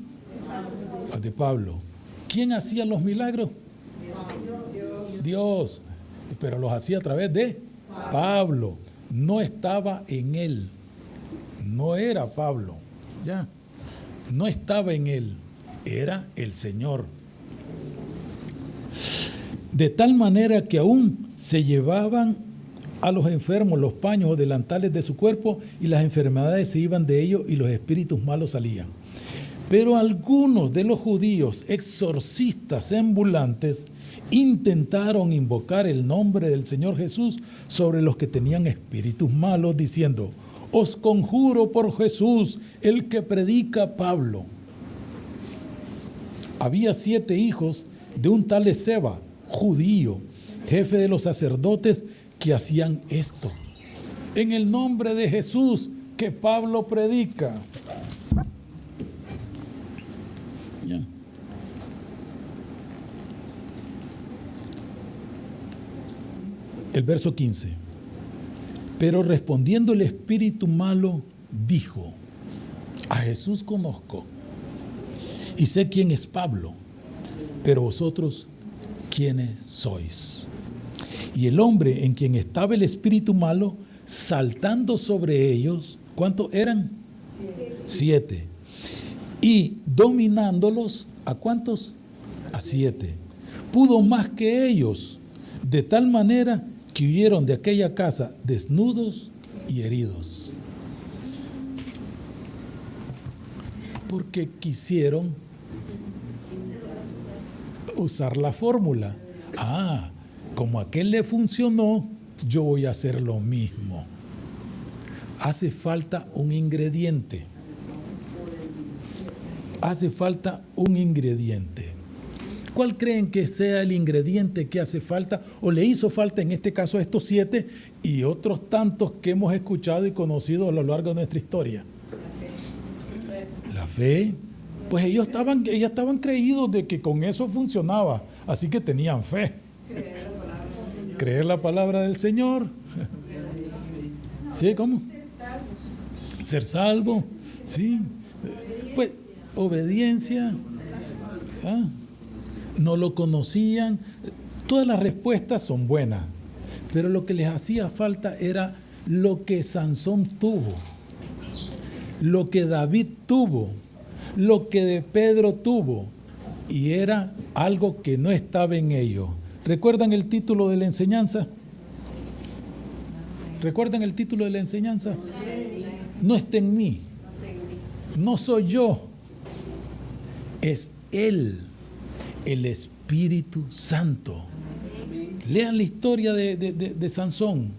De Pablo. ¿Quién hacía los milagros? Dios. Pero los hacía a través de Pablo. No estaba en él. No era Pablo. Ya. No estaba en él. Era el Señor. De tal manera que aún se llevaban a los enfermos los paños o delantales de su cuerpo y las enfermedades se iban de ellos y los espíritus malos salían. Pero algunos de los judíos exorcistas ambulantes intentaron invocar el nombre del Señor Jesús sobre los que tenían espíritus malos, diciendo: os conjuro por Jesús, el que predica Pablo. Había 7 hijos de un tal Esceva, judío, jefe de los sacerdotes, que hacían esto en el nombre de Jesús que Pablo predica. Ya. El verso 15. Pero respondiendo el espíritu malo, dijo: a Jesús conozco y sé quién es Pablo, pero vosotros, ¿quiénes sois? Y el hombre en quien estaba el espíritu malo, saltando sobre ellos, ¿cuántos eran? 7. Y dominándolos, ¿a cuántos? A 7. Pudo más que ellos, de tal manera que huyeron de aquella casa desnudos y heridos. Porque quisieron usar la fórmula. Como a aquel le funcionó, yo voy a hacer lo mismo. Hace falta un ingrediente. Hace falta un ingrediente. ¿Cuál creen que sea el ingrediente que hace falta o le hizo falta en este caso a estos 7 y otros tantos que hemos escuchado y conocido a lo largo de nuestra historia? La fe. Pues ellos estaban creídos de que con eso funcionaba, así que tenían fe. Creer la palabra del Señor. ¿Sí? ¿Cómo? Ser salvo. Sí. Pues obediencia. No lo conocían. Todas las respuestas son buenas, pero lo que les hacía falta era lo que Sansón tuvo, lo que David tuvo, lo que de Pedro tuvo, y era algo que no estaba en ellos. ¿Recuerdan el título de la enseñanza? ¿Recuerdan el título de la enseñanza? No está en mí, no soy yo, es Él, el Espíritu Santo. Lean la historia de Sansón.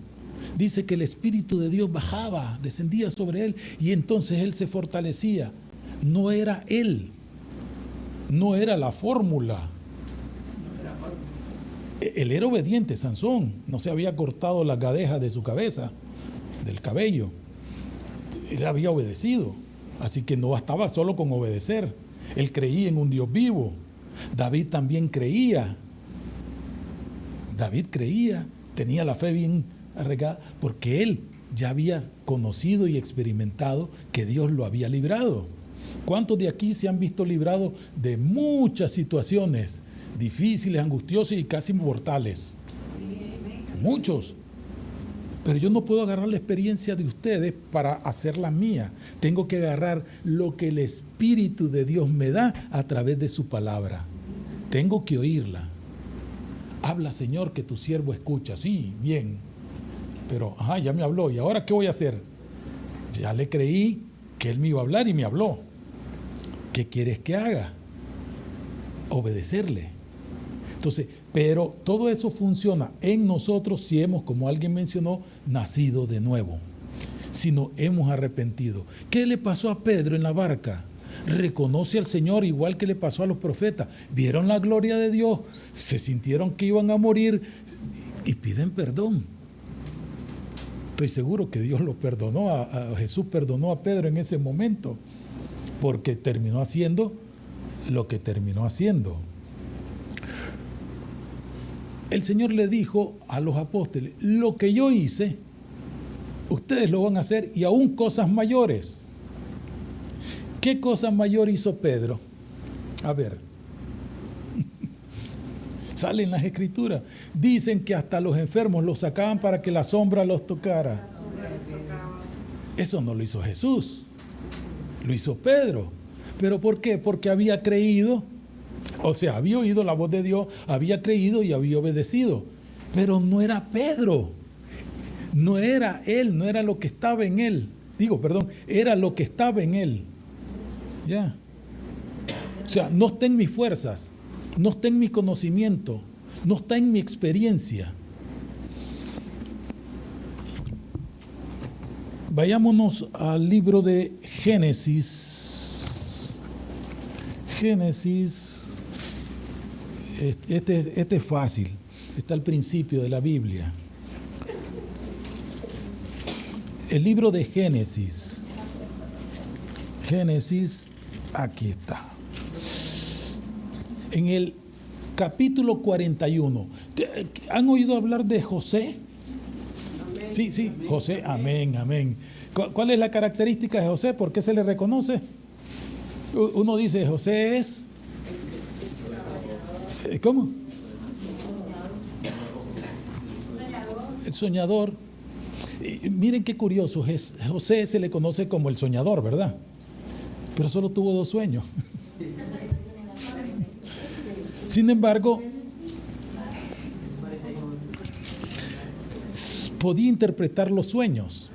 Dice que el Espíritu de Dios bajaba, descendía sobre él y entonces él se fortalecía. No era él, no era la fórmula. Él era obediente, Sansón. No se había cortado las gadejas de su cabeza, del cabello. Él había obedecido. Así que no bastaba solo con obedecer. Él creía en un Dios vivo. David también creía. David creía, tenía la fe bien arraigada, porque él ya había conocido y experimentado que Dios lo había librado. ¿Cuántos de aquí se han visto librados de muchas situaciones difíciles, angustiosas y casi mortales? Muchos. Pero yo no puedo agarrar la experiencia de ustedes para hacerla mía. Tengo que agarrar lo que el Espíritu de Dios me da a través de su palabra. Tengo que oírla. Habla, Señor, que tu siervo escucha. Sí, bien. Pero, ya me habló. ¿Y ahora qué voy a hacer? Ya le creí que Él me iba a hablar y me habló. ¿Qué quieres que haga? Obedecerle. Entonces, pero todo eso funciona en nosotros si hemos, como alguien mencionó, nacido de nuevo. Si nos hemos arrepentido. ¿Qué le pasó a Pedro en la barca? Reconoce al Señor igual que le pasó a los profetas. Vieron la gloria de Dios, se sintieron que iban a morir y piden perdón. Estoy seguro que Dios lo perdonó, Jesús perdonó a Pedro en ese momento, porque terminó haciendo lo que terminó haciendo. El Señor le dijo a los apóstoles: lo que yo hice, ustedes lo van a hacer y aún cosas mayores. ¿Qué cosa mayor hizo Pedro? A ver, sale en las escrituras. Dicen que hasta los enfermos los sacaban para que la sombra los tocara. Eso no lo hizo Jesús, lo hizo Pedro. ¿Pero por qué? Porque había creído, o sea, había oído la voz de Dios, había creído y había obedecido. Pero no era Pedro, no era él, no era lo que estaba en él. Era lo que estaba en él. Ya. O sea, no está en mis fuerzas, no está en mi conocimiento, no está en mi experiencia. Vayámonos al libro de Génesis. Génesis, este es fácil, está al principio de la Biblia. El libro de Génesis. Génesis, aquí está. En el capítulo 41. ¿Han oído hablar de José? Sí, José, amén. ¿Cuál es la característica de José? ¿Por qué se le reconoce? Uno dice, José es... ¿Cómo? El soñador. Miren qué curioso, José se le conoce como el soñador, ¿verdad? Pero solo tuvo 2 sueños. Sin embargo, podía interpretar los sueños.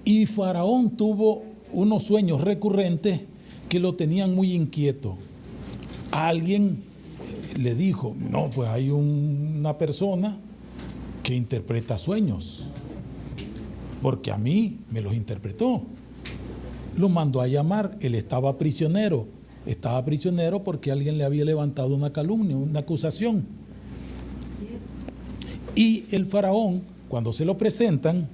Y Faraón tuvo unos sueños recurrentes que lo tenían muy inquieto. Alguien le dijo, no, pues hay una persona que interpreta sueños, porque a mí me los interpretó. Lo mandó a llamar, él estaba prisionero porque alguien le había levantado una calumnia, una acusación. Y el faraón, cuando se lo presentan,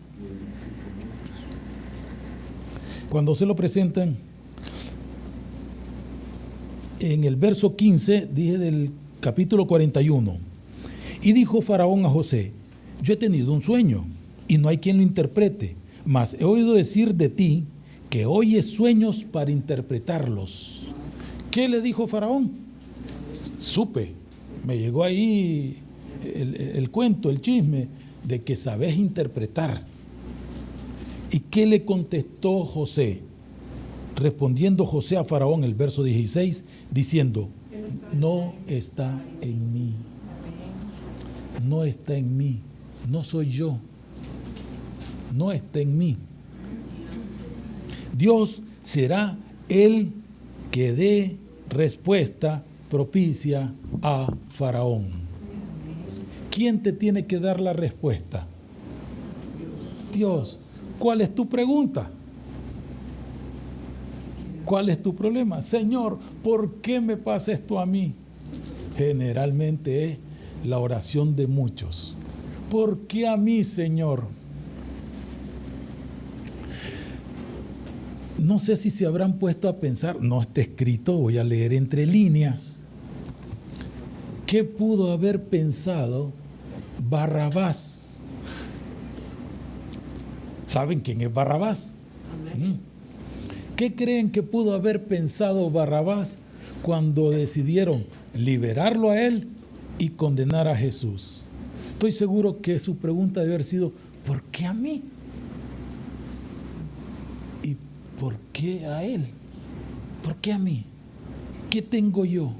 en el verso 15, dije del capítulo 41, y dijo Faraón a José: yo he tenido un sueño, y no hay quien lo interprete, mas he oído decir de ti que oyes sueños para interpretarlos. ¿Qué le dijo Faraón? Supe, Me llegó ahí el cuento, el chisme, de que sabes interpretar. ¿Y qué le contestó José? Respondiendo José a Faraón, el verso 16, diciendo, no está en mí. No está en mí. No soy yo. No está en mí. Dios será el que dé respuesta propicia a Faraón. ¿Quién te tiene que dar la respuesta? Dios. ¿Cuál es tu pregunta? ¿Cuál es tu problema? Señor, ¿por qué me pasa esto a mí? Generalmente es la oración de muchos. ¿Por qué a mí, Señor? No sé si se habrán puesto a pensar, no está escrito, voy a leer entre líneas. ¿Qué pudo haber pensado Barrabás? ¿Saben quién es Barrabás? ¿Qué creen que pudo haber pensado Barrabás cuando decidieron liberarlo a él y condenar a Jesús? Estoy seguro que su pregunta debe haber sido, ¿por qué a mí? ¿Y por qué a él? ¿Por qué a mí? ¿Qué tengo yo?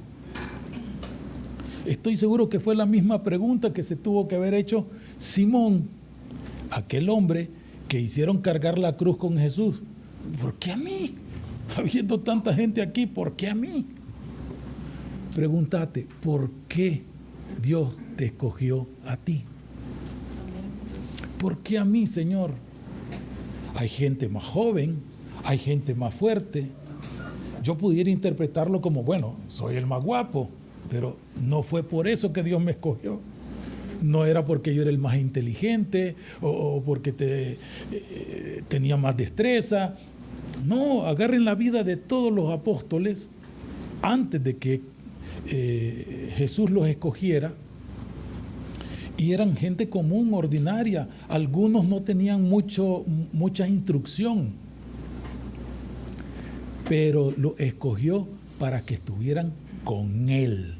Estoy seguro que fue la misma pregunta que se tuvo que haber hecho Simón, aquel hombre que hicieron cargar la cruz con Jesús. ¿Por qué a mí? Habiendo tanta gente aquí, ¿por qué a mí? Pregúntate, ¿por qué Dios te escogió a ti? ¿Por qué a mí, Señor? Hay gente más joven, hay gente más fuerte. Yo pudiera interpretarlo como, bueno, soy el más guapo, pero no fue por eso que Dios me escogió. No era porque yo era el más inteligente o porque tenía más destreza. No, agarren la vida de todos los apóstoles antes de que Jesús los escogiera. Y eran gente común, ordinaria. Algunos no tenían mucha instrucción. Pero los escogió para que estuvieran con Él.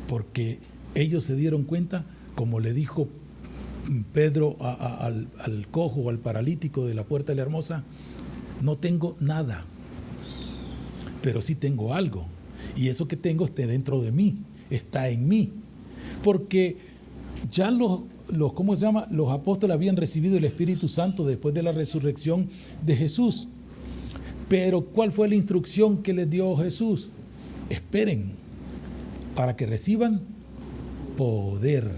Porque ellos se dieron cuenta, como le dijo Pedro al cojo o al paralítico de la Puerta de la Hermosa, no tengo nada, pero sí tengo algo. Y eso que tengo está dentro de mí, está en mí. Porque ya los apóstoles habían recibido el Espíritu Santo después de la resurrección de Jesús. Pero ¿cuál fue la instrucción que les dio Jesús? Esperen para que reciban poder.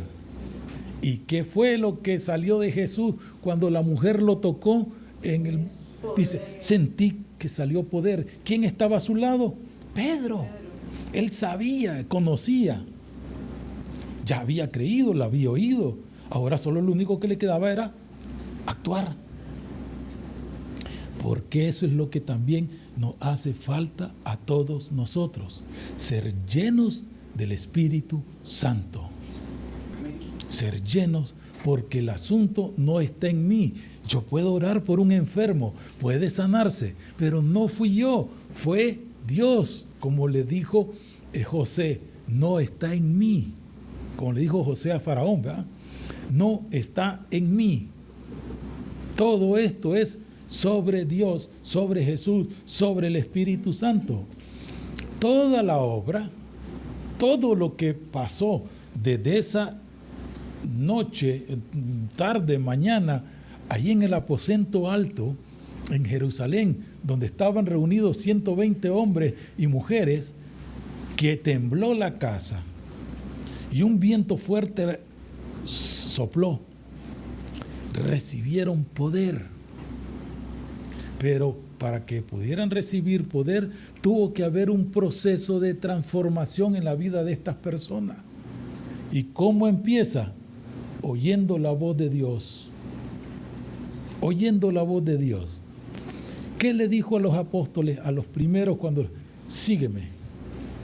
¿Y qué fue lo que salió de Jesús cuando la mujer lo tocó? Dice, sentí que salió poder. ¿Quién estaba a su lado? Pedro. Él sabía, conocía. Ya había creído, la había oído. Ahora solo lo único que le quedaba era actuar. Porque eso es lo que también nos hace falta a todos nosotros. Ser llenos del Espíritu Santo. Ser llenos, porque el asunto no está en mí. Yo puedo orar por un enfermo, puede sanarse, pero no fui yo, fue Dios. Como le dijo José, no está en mí. Como le dijo José a Faraón, ¿verdad? No está en mí. Todo esto es sobre Dios, sobre Jesús, sobre el Espíritu Santo. Toda la obra, todo lo que pasó desde esa noche, tarde, mañana, allí en el aposento alto, en Jerusalén, donde estaban reunidos 120 hombres y mujeres, que tembló la casa y un viento fuerte sopló, recibieron poder. Pero para que pudieran recibir poder, tuvo que haber un proceso de transformación en la vida de estas personas. ¿Y cómo empieza? Oyendo la voz de Dios. Oyendo la voz de Dios. ¿Qué le dijo a los apóstoles, a los primeros cuando? Sígueme.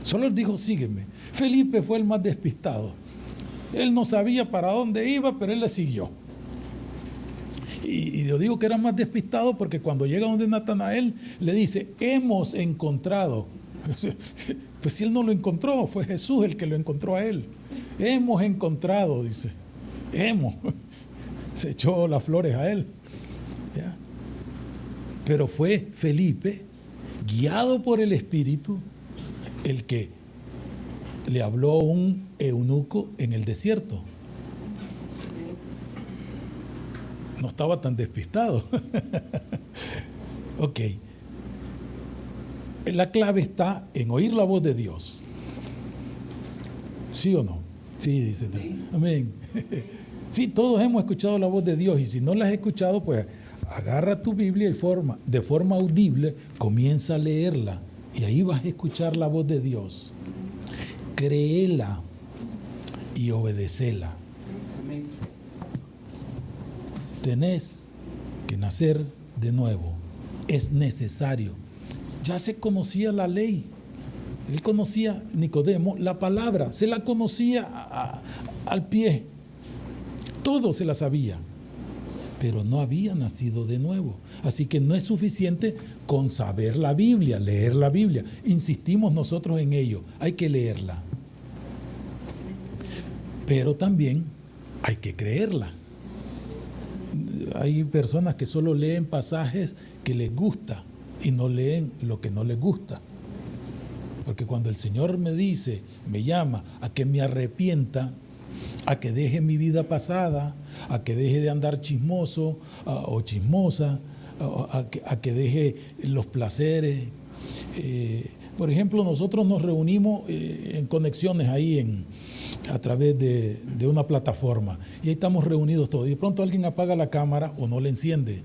Solo les dijo, sígueme. Felipe fue el más despistado. Él no sabía para dónde iba, pero él le siguió. Y yo digo que era más despistado porque cuando llega donde Natanael, le dice, hemos encontrado. Pues si él no lo encontró, fue Jesús el que lo encontró a él. Hemos encontrado, dice. Se echó las flores a él. ¿Ya? Pero fue Felipe, guiado por el Espíritu, el que le habló a un eunuco en el desierto. No estaba tan despistado. Ok. La clave está en oír la voz de Dios. ¿Sí o no? Sí, dice. Amén. Sí, todos hemos escuchado la voz de Dios, y si no la has escuchado, pues agarra tu Biblia y de forma audible comienza a leerla, y ahí vas a escuchar la voz de Dios. Créela y obedecela. Tenés que nacer de nuevo. Es necesario. Ya se conocía la ley. Él conocía, Nicodemo, la palabra. Se la conocía al pie. Todo se la sabía. Pero no había nacido de nuevo. Así que no es suficiente con saber la Biblia, leer la Biblia. Insistimos nosotros en ello. Hay que leerla. Pero también hay que creerla. Hay personas que solo leen pasajes que les gusta y no leen lo que no les gusta. Porque cuando el Señor me dice, me llama a que me arrepienta, a que deje mi vida pasada, a que deje de andar chismoso o chismosa, a que deje los placeres. Por ejemplo, nosotros nos reunimos en conexiones ahí a través de una plataforma, y ahí estamos reunidos todos, y de pronto alguien apaga la cámara o no la enciende.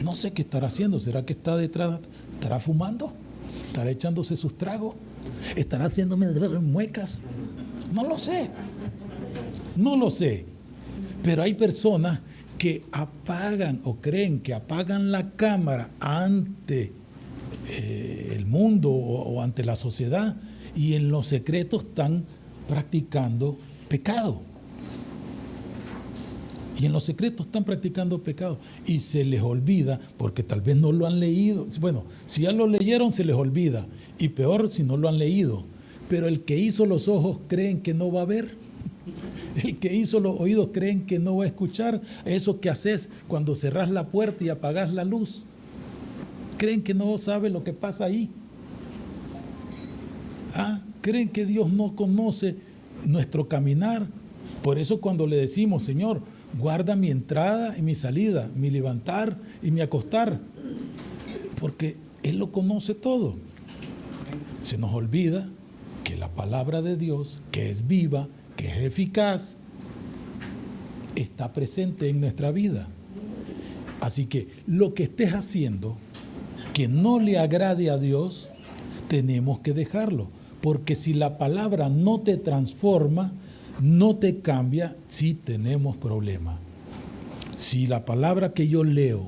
No sé qué estará haciendo. ¿Será que está detrás? ¿Estará fumando? ¿Estará echándose sus tragos? ¿Estará haciéndome muecas? No lo sé. No lo sé. Pero hay personas que apagan o creen que apagan la cámara ante el mundo o ante la sociedad, y en los secretos están practicando pecado. Y en los secretos están practicando pecado. Y se les olvida, porque tal vez no lo han leído. Bueno, si ya lo leyeron, se les olvida. Y peor si no lo han leído. Pero el que hizo los ojos creen que no va a ver. El que hizo los oídos creen que no va a escuchar. Eso que haces cuando cerrás la puerta y apagás la luz. Creen que no sabe lo que pasa ahí. Creen que Dios no conoce nuestro caminar. Por eso cuando le decimos, Señor, guarda mi entrada y mi salida, mi levantar y mi acostar, porque Él lo conoce todo. Se nos olvida que la palabra de Dios, que es viva, que es eficaz, está presente en nuestra vida. Así que lo que estés haciendo que no le agrade a Dios, tenemos que dejarlo. Porque si la palabra no te transforma, no te cambia, sí tenemos problemas. Si la palabra que yo leo,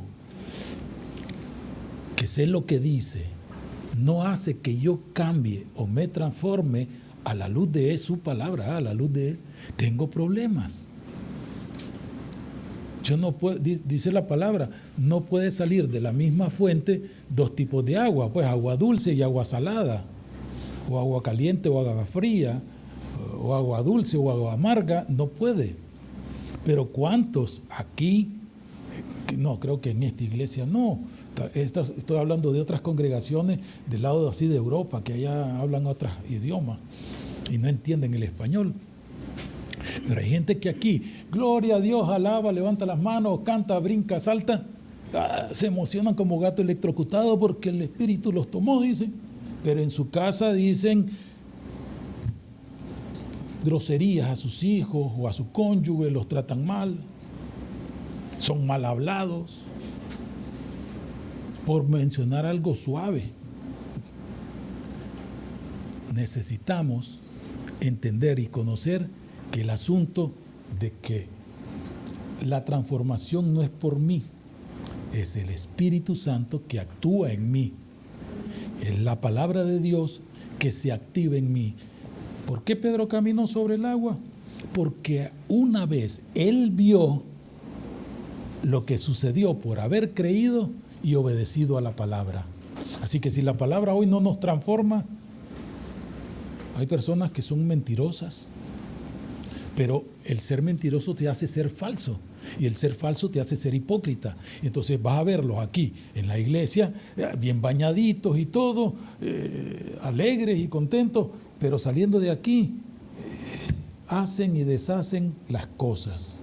que sé lo que dice, no hace que yo cambie o me transforme a la luz de su palabra, a la luz de Él, tengo problemas. Yo no puedo, dice la palabra, no puede salir de la misma fuente dos tipos de agua, pues agua dulce y agua salada, o agua caliente o agua fría, o agua dulce o agua amarga, no puede. Pero ¿cuántos aquí? No, creo que en esta iglesia no. Estoy hablando de otras congregaciones del lado así de Europa, que allá hablan otros idiomas y no entienden el español. Pero hay gente que aquí, gloria a Dios, alaba, levanta las manos, canta, brinca, salta, se emocionan como gato electrocutado porque el Espíritu los tomó, dicen. Pero en su casa dicen groserías a sus hijos o a su cónyuge, los tratan mal, son mal hablados, por mencionar algo suave. Necesitamos entender y conocer que el asunto de que la transformación no es por mí, es el Espíritu Santo que actúa en mí, es la palabra de Dios que se activa en mí. ¿Por qué Pedro caminó sobre el agua? Porque una vez él vio lo que sucedió por haber creído y obedecido a la palabra. Así que si la palabra hoy no nos transforma, Hay personas que son mentirosas, pero el ser mentiroso te hace ser falso. Y el ser falso te hace ser hipócrita. Entonces vas a verlos aquí en la iglesia, bien bañaditos y todo, alegres y contentos, pero saliendo de aquí, hacen y deshacen las cosas.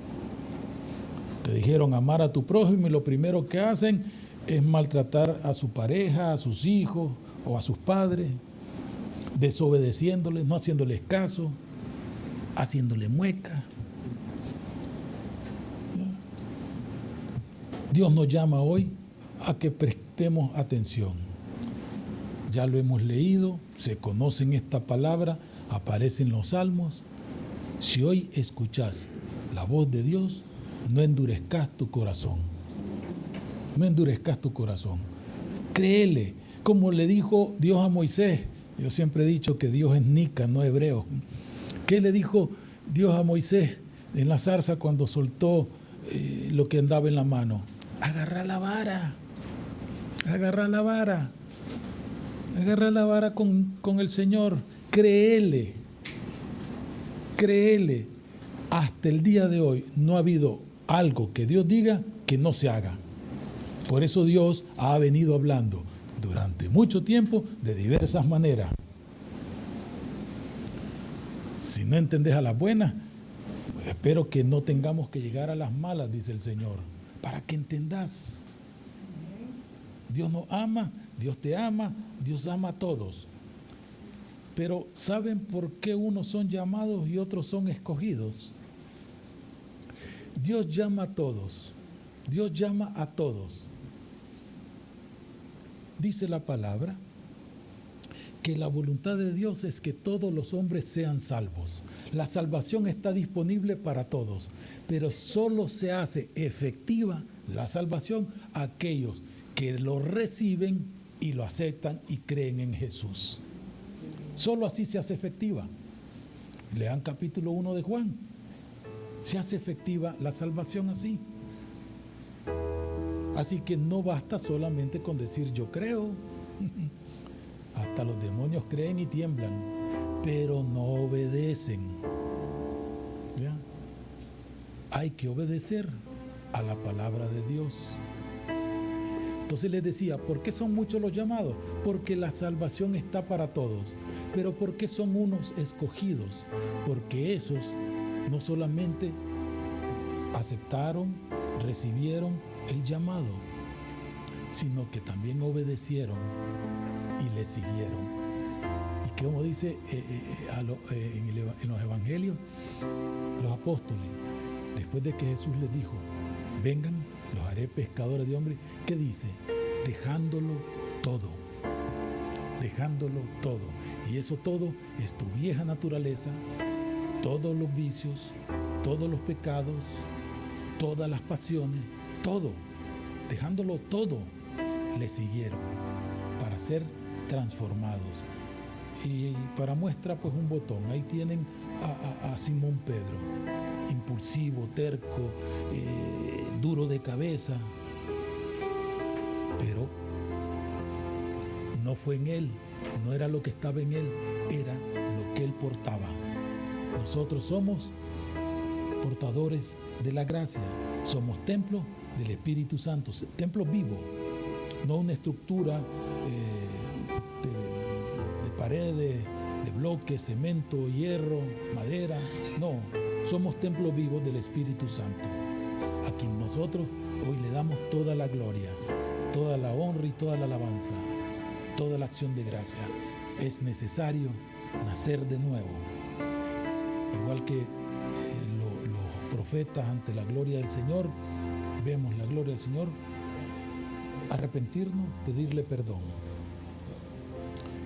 Te dijeron amar a tu prójimo y lo primero que hacen es maltratar a su pareja, a sus hijos o a sus padres, desobedeciéndoles, no haciéndoles caso, haciéndole mueca. Dios nos llama hoy a que prestemos atención. Ya lo hemos leído, se conoce en esta palabra, aparece en los salmos. Si hoy escuchás la voz de Dios, no endurezcas tu corazón. No endurezcas tu corazón. Créele, como le dijo Dios a Moisés. Yo siempre he dicho que Dios es nica, no hebreo. ¿Qué le dijo Dios a Moisés en la zarza cuando soltó lo que andaba en la mano? Agarra la vara, agarra la vara, agarra la vara con el Señor, créele, créele. Hasta el día de hoy no ha habido algo que Dios diga que no se haga. Por eso Dios ha venido hablando durante mucho tiempo de diversas maneras. Si no entendés a las buenas, espero que no tengamos que llegar a las malas, dice el Señor, para que entendás. Dios nos ama, Dios te ama, Dios ama a todos. Pero ¿saben por qué unos son llamados y otros son escogidos? Dios llama a todos, Dios llama a todos. Dice la palabra que la voluntad de Dios es que todos los hombres sean salvos. La salvación está disponible para todos, pero solo se hace efectiva la salvación a aquellos que lo reciben y lo aceptan y creen en Jesús. Solo así se hace efectiva. Lean capítulo 1 de Juan. Se hace efectiva la salvación así. Así que no basta solamente con decir yo creo. Hasta los demonios creen y tiemblan, pero no obedecen. ¿Ya? Hay que obedecer a la palabra de Dios. Entonces les decía, ¿por qué son muchos los llamados? Porque la salvación está para todos. Pero ¿por qué son unos escogidos? Porque esos no solamente aceptaron, recibieron el llamado, sino que también obedecieron y le siguieron. Y como dice en los evangelios, los apóstoles, después de que Jesús les dijo, vengan, los haré pescadores de hombres, ¿qué dice? Dejándolo todo. Dejándolo todo. Y eso todo es tu vieja naturaleza, todos los vicios, todos los pecados, todas las pasiones, todo. Dejándolo todo, le siguieron para ser transformados. Y para muestra, pues un botón. Ahí tienen a Simón Pedro, impulsivo, terco, duro de cabeza, pero no fue en él, no era lo que estaba en él, era lo que él portaba. Nosotros somos portadores de la gracia, somos templos del Espíritu Santo, templos vivos, no una estructura de paredes, de bloques, cemento, hierro, madera, no, somos templos vivos del Espíritu Santo, a quien nosotros hoy le damos toda la gloria, toda la honra y toda la alabanza, toda la acción de gracia. Es necesario nacer de nuevo, igual que los profetas ante la gloria del Señor, vemos la gloria del Señor, arrepentirnos, pedirle perdón.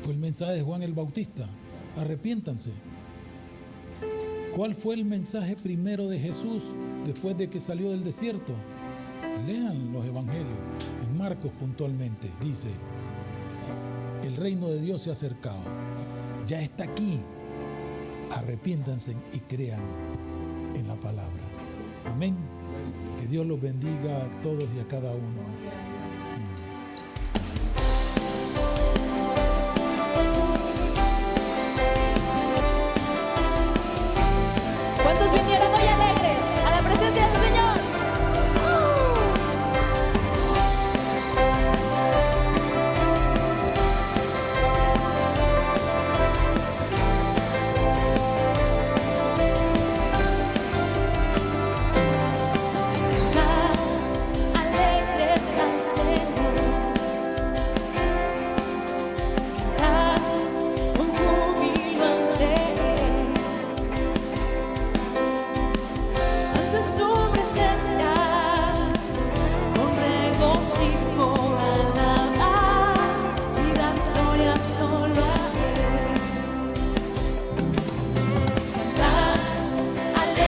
Fue el mensaje de Juan el Bautista, arrepiéntanse. ¿Cuál fue el mensaje primero de Jesús después de que salió del desierto? Lean los evangelios. En Marcos puntualmente dice, el reino de Dios se ha acercado, ya está aquí, arrepiéntanse y crean en la palabra. Amén. Que Dios los bendiga a todos y a cada uno.